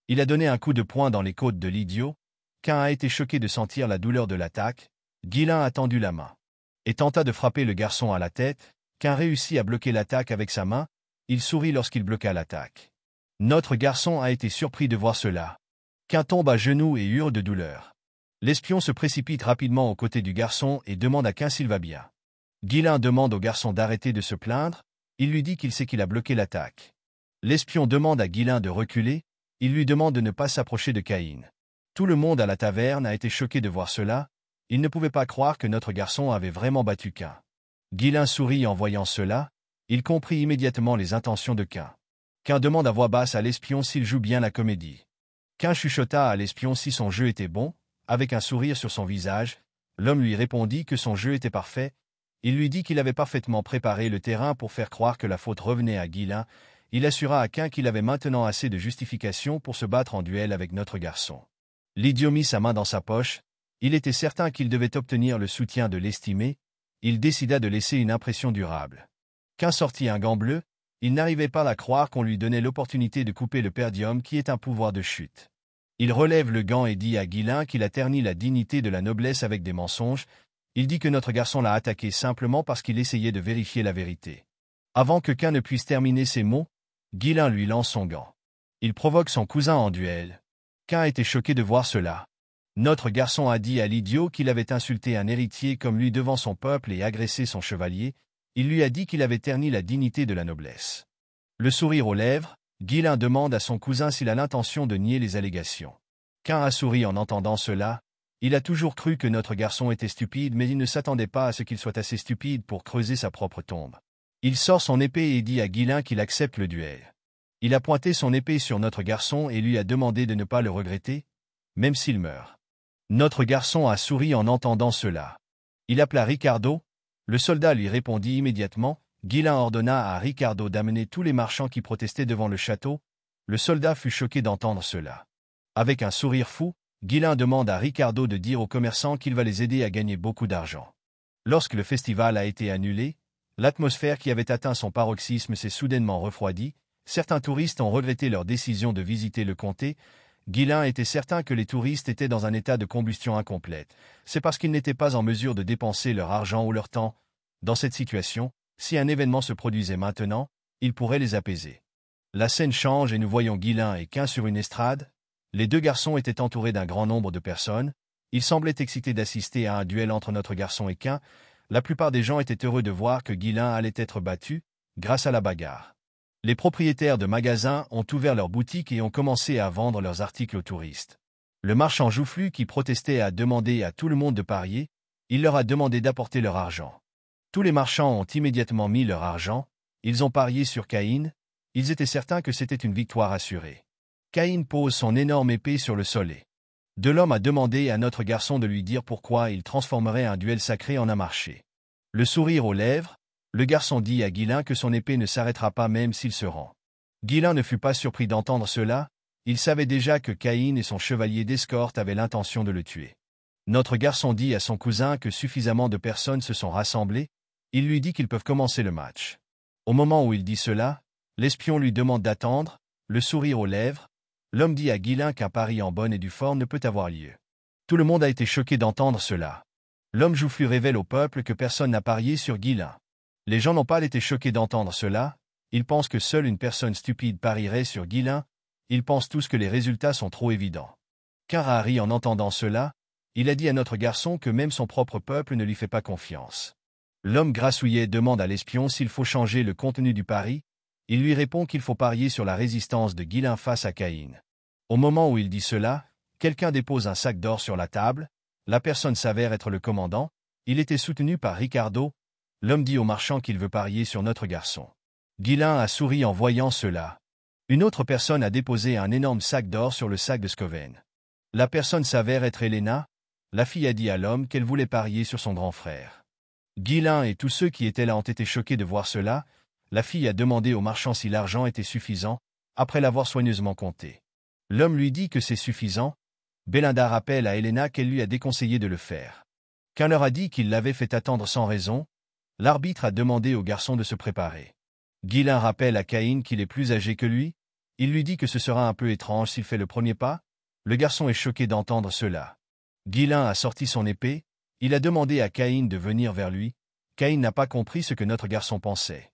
Il a donné un coup de poing dans les côtes de l'idiot. Caïn a été choqué de sentir la douleur de l'attaque. Guilain a tendu la main et tenta de frapper le garçon à la tête. Caïn réussit à bloquer l'attaque avec sa main. Il sourit lorsqu'il bloqua l'attaque. Notre garçon a été surpris de voir cela. Caïn tombe à genoux et hurle de douleur. L'espion se précipite rapidement aux côtés du garçon et demande à Caïn s'il va bien. Guilain demande au garçon d'arrêter de se plaindre. Il lui dit qu'il sait qu'il a bloqué l'attaque. L'espion demande à Guilain de reculer. Il lui demande de ne pas s'approcher de Caïn. Tout le monde à la taverne a été choqué de voir cela. Il ne pouvait pas croire que notre garçon avait vraiment battu Caïn. Guilain sourit en voyant cela. Il comprit immédiatement les intentions de Caïn. Caïn demande à voix basse à l'espion s'il joue bien la comédie. Caïn chuchota à l'espion si son jeu était bon. Avec un sourire sur son visage, l'homme lui répondit que son jeu était parfait. Il lui dit qu'il avait parfaitement préparé le terrain pour faire croire que la faute revenait à Guilain. Il assura à Caïn qu'il avait maintenant assez de justification pour se battre en duel avec notre garçon. L'idiot mit sa main dans sa poche. Il était certain qu'il devait obtenir le soutien de l'estimé. Il décida de laisser une impression durable. Caïn sortit un gant bleu. Il n'arrivait pas à croire qu'on lui donnait l'opportunité de couper le perdium qui est un pouvoir de chute. Il relève le gant et dit à Guilain qu'il a terni la dignité de la noblesse avec des mensonges. Il dit que notre garçon l'a attaqué simplement parce qu'il essayait de vérifier la vérité. Avant que Caïn ne puisse terminer ses mots, Guilain lui lance son gant. Il provoque son cousin en duel. Caïn était choqué de voir cela. Notre garçon a dit à l'idiot qu'il avait insulté un héritier comme lui devant son peuple et agressé son chevalier. Il lui a dit qu'il avait terni la dignité de la noblesse. Le sourire aux lèvres, Guilain demande à son cousin s'il a l'intention de nier les allégations. Caïn a souri en entendant cela. Il a toujours cru que notre garçon était stupide, mais il ne s'attendait pas à ce qu'il soit assez stupide pour creuser sa propre tombe. Il sort son épée et dit à Guilain qu'il accepte le duel. Il a pointé son épée sur notre garçon et lui a demandé de ne pas le regretter, même s'il meurt. Notre garçon a souri en entendant cela. Il appela Ricardo. Le soldat lui répondit immédiatement. Guilain ordonna à Ricardo d'amener tous les marchands qui protestaient devant le château. Le soldat fut choqué d'entendre cela. Avec un sourire fou, Guilain demande à Ricardo de dire aux commerçants qu'il va les aider à gagner beaucoup d'argent. Lorsque le festival a été annulé, l'atmosphère qui avait atteint son paroxysme s'est soudainement refroidie, certains touristes ont regretté leur décision de visiter le comté. Guilain était certain que les touristes étaient dans un état de combustion incomplète. C'est parce qu'ils n'étaient pas en mesure de dépenser leur argent ou leur temps. Dans cette situation, si un événement se produisait maintenant, il pourrait les apaiser. La scène change et nous voyons Guilain et Quint sur une estrade. Les deux garçons étaient entourés d'un grand nombre de personnes. Ils semblaient excités d'assister à un duel entre notre garçon et Quint. La plupart des gens étaient heureux de voir que Guilain allait être battu, grâce à la bagarre. Les propriétaires de magasins ont ouvert leurs boutiques et ont commencé à vendre leurs articles aux touristes. Le marchand Joufflu qui protestait a demandé à tout le monde de parier. Il leur a demandé d'apporter leur argent. Tous les marchands ont immédiatement mis leur argent. Ils ont parié sur Caïn. Ils étaient certains que c'était une victoire assurée. Caïn pose son énorme épée sur le sol et Delhomme a demandé à notre garçon de lui dire pourquoi il transformerait un duel sacré en un marché. Le sourire aux lèvres, le garçon dit à Guilain que son épée ne s'arrêtera pas même s'il se rend. Guilain ne fut pas surpris d'entendre cela, il savait déjà que Caïn et son chevalier d'escorte avaient l'intention de le tuer. Notre garçon dit à son cousin que suffisamment de personnes se sont rassemblées, il lui dit qu'ils peuvent commencer le match. Au moment où il dit cela, l'espion lui demande d'attendre, le sourire aux lèvres. L'homme dit à Guilain qu'un pari en bonne et due forme ne peut avoir lieu. Tout le monde a été choqué d'entendre cela. L'homme Joufflu révèle au peuple que personne n'a parié sur Guilain. Les gens n'ont pas été choqués d'entendre cela, ils pensent que seule une personne stupide parierait sur Guilain, ils pensent tous que les résultats sont trop évidents. Quint a ri en entendant cela, il a dit à notre garçon que même son propre peuple ne lui fait pas confiance. L'homme grassouillet demande à l'espion s'il faut changer le contenu du pari. Il lui répond qu'il faut parier sur la résistance de Guilain face à Caïn. Au moment où il dit cela, quelqu'un dépose un sac d'or sur la table, la personne s'avère être le commandant, il était soutenu par Ricardo. L'homme dit au marchand qu'il veut parier sur notre garçon. Guilain a souri en voyant cela. Une autre personne a déposé un énorme sac d'or sur le sac de Scoven. La personne s'avère être Helena, la fille a dit à l'homme qu'elle voulait parier sur son grand frère. Guilain et tous ceux qui étaient là ont été choqués de voir cela. La fille a demandé au marchand si l'argent était suffisant, après l'avoir soigneusement compté. L'homme lui dit que c'est suffisant. Belinda rappelle à Helena qu'elle lui a déconseillé de le faire. Quint leur a dit qu'il l'avait fait attendre sans raison. L'arbitre a demandé au garçon de se préparer. Guilain rappelle à Caïn qu'il est plus âgé que lui. Il lui dit que ce sera un peu étrange s'il fait le premier pas. Le garçon est choqué d'entendre cela. Guilain a sorti son épée. Il a demandé à Caïn de venir vers lui. Caïn n'a pas compris ce que notre garçon pensait.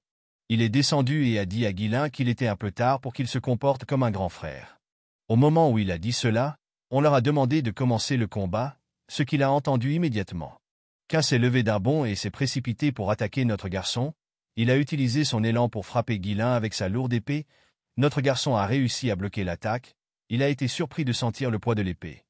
Il est descendu et a dit à Guilain qu'il était un peu tard pour qu'il se comporte comme un grand frère. Au moment où il a dit cela, on leur a demandé de commencer le combat, ce qu'il a entendu immédiatement. Quint s'est levé d'un bond et s'est précipité pour attaquer notre garçon. Il a utilisé son élan pour frapper Guilain avec sa lourde épée. Notre garçon a réussi à bloquer l'attaque. Il a été surpris de sentir le poids de l'épée.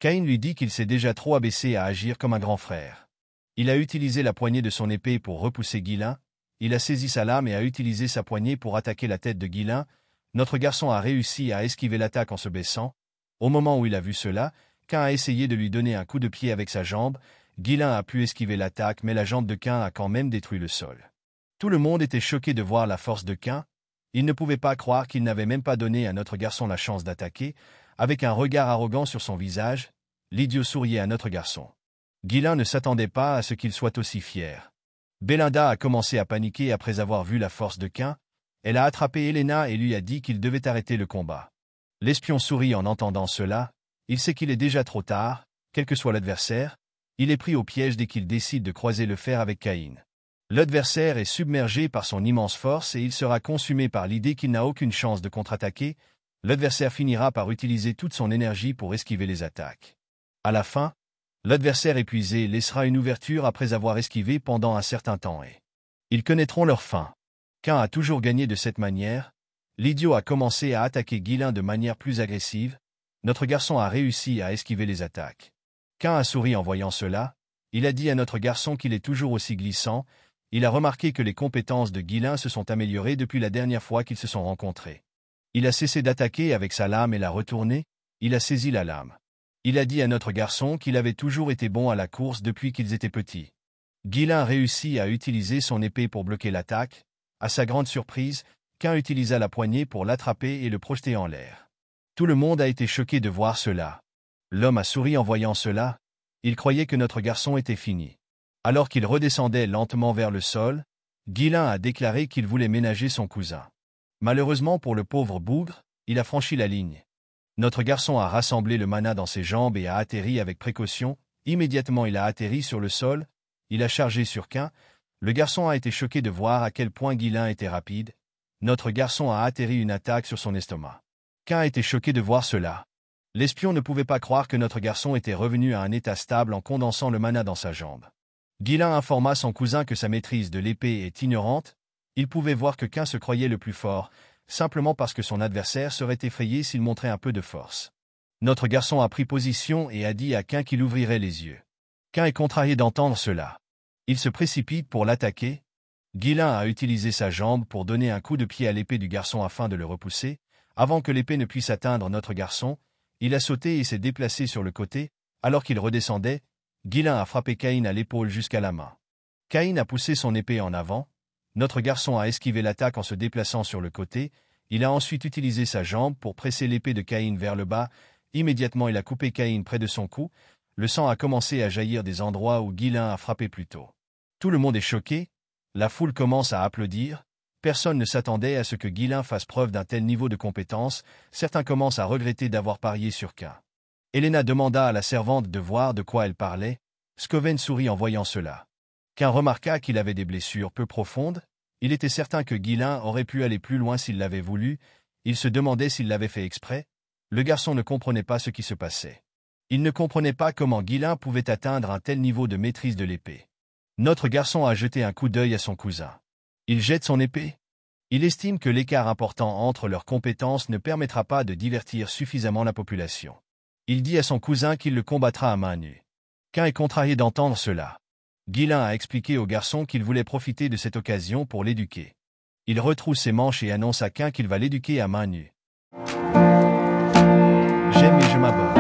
Caïn lui dit qu'il s'est déjà trop abaissé à agir comme un grand frère. Il a utilisé la poignée de son épée pour repousser Guilain. Il a saisi sa lame et a utilisé sa poignée pour attaquer la tête de Guilain. Notre garçon a réussi à esquiver l'attaque en se baissant. Au moment où il a vu cela, Quint a essayé de lui donner un coup de pied avec sa jambe. Guilain a pu esquiver l'attaque mais la jambe de Quint a quand même détruit le sol. Tout le monde était choqué de voir la force de Quint. Il ne pouvait pas croire qu'il n'avait même pas donné à notre garçon la chance d'attaquer. Avec un regard arrogant sur son visage, l'idiot souriait à notre garçon. Guilain ne s'attendait pas à ce qu'il soit aussi fier. Belinda a commencé à paniquer après avoir vu la force de Quint. Elle a attrapé Helena et lui a dit qu'il devait arrêter le combat. L'espion sourit en entendant cela. Il sait qu'il est déjà trop tard, quel que soit l'adversaire. Il est pris au piège dès qu'il décide de croiser le fer avec Caïn. L'adversaire est submergé par son immense force et il sera consumé par l'idée qu'il n'a aucune chance de contre-attaquer. L'adversaire finira par utiliser toute son énergie pour esquiver les attaques. À la fin, l'adversaire épuisé laissera une ouverture après avoir esquivé pendant un certain temps et ils connaîtront leur fin. Quint a toujours gagné de cette manière. L'idiot a commencé à attaquer Guilain de manière plus agressive. Notre garçon a réussi à esquiver les attaques. Quint a souri en voyant cela. Il a dit à notre garçon qu'il est toujours aussi glissant. Il a remarqué que les compétences de Guilain se sont améliorées depuis la dernière fois qu'ils se sont rencontrés. Il a cessé d'attaquer avec sa lame et l'a retournée. Il a saisi la lame. Il a dit à notre garçon qu'il avait toujours été bon à la course depuis qu'ils étaient petits. Guilain réussit à utiliser son épée pour bloquer l'attaque. À sa grande surprise, Quint utilisa la poignée pour l'attraper et le projeter en l'air. Tout le monde a été choqué de voir cela. L'homme a souri en voyant cela. Il croyait que notre garçon était fini. Alors qu'il redescendait lentement vers le sol, Guilain a déclaré qu'il voulait ménager son cousin. Malheureusement pour le pauvre bougre, il a franchi la ligne. Notre garçon a rassemblé le mana dans ses jambes et a atterri avec précaution. Immédiatement il a atterri sur le sol, il a chargé sur Cain. Le garçon a été choqué de voir à quel point Guilain était rapide. Notre garçon a atterri une attaque sur son estomac. Cain a été choqué de voir cela. L'espion ne pouvait pas croire que notre garçon était revenu à un état stable en condensant le mana dans sa jambe. Guilain informa son cousin que sa maîtrise de l'épée est ignorante. Il pouvait voir que Cain se croyait le plus fort, simplement parce que son adversaire serait effrayé s'il montrait un peu de force. Notre garçon a pris position et a dit à Cain qu'il ouvrirait les yeux. Cain est contrarié d'entendre cela. Il se précipite pour l'attaquer. Guilain a utilisé sa jambe pour donner un coup de pied à l'épée du garçon afin de le repousser. Avant que l'épée ne puisse atteindre notre garçon, il a sauté et s'est déplacé sur le côté. Alors qu'il redescendait, Guilain a frappé Caïn à l'épaule jusqu'à la main. Caïn a poussé son épée en avant. Notre garçon a esquivé l'attaque en se déplaçant sur le côté. Il a ensuite utilisé sa jambe pour presser l'épée de Caïn vers le bas. Immédiatement il a coupé Caïn près de son cou. Le sang a commencé à jaillir des endroits où Guilain a frappé plus tôt. Tout le monde est choqué. La foule commence à applaudir. Personne ne s'attendait à ce que Guilain fasse preuve d'un tel niveau de compétence. Certains commencent à regretter d'avoir parié sur Cain. Helena demanda à la servante de voir de quoi elle parlait. Scoven sourit en voyant cela. Cain remarqua qu'il avait des blessures peu profondes. Il était certain que Guilain aurait pu aller plus loin s'il l'avait voulu. Il se demandait s'il l'avait fait exprès. Le garçon ne comprenait pas ce qui se passait. Il ne comprenait pas comment Guilain pouvait atteindre un tel niveau de maîtrise de l'épée. Notre garçon a jeté un coup d'œil à son cousin. Il jette son épée. Il estime que l'écart important entre leurs compétences ne permettra pas de divertir suffisamment la population. Il dit à son cousin qu'il le combattra à main nue. Cain est contrarié d'entendre cela. Guilain a expliqué au garçon qu'il voulait profiter de cette occasion pour l'éduquer. Il retrousse ses manches et annonce à Cain qu'il va l'éduquer à main nue. J'aime et je m'abonne.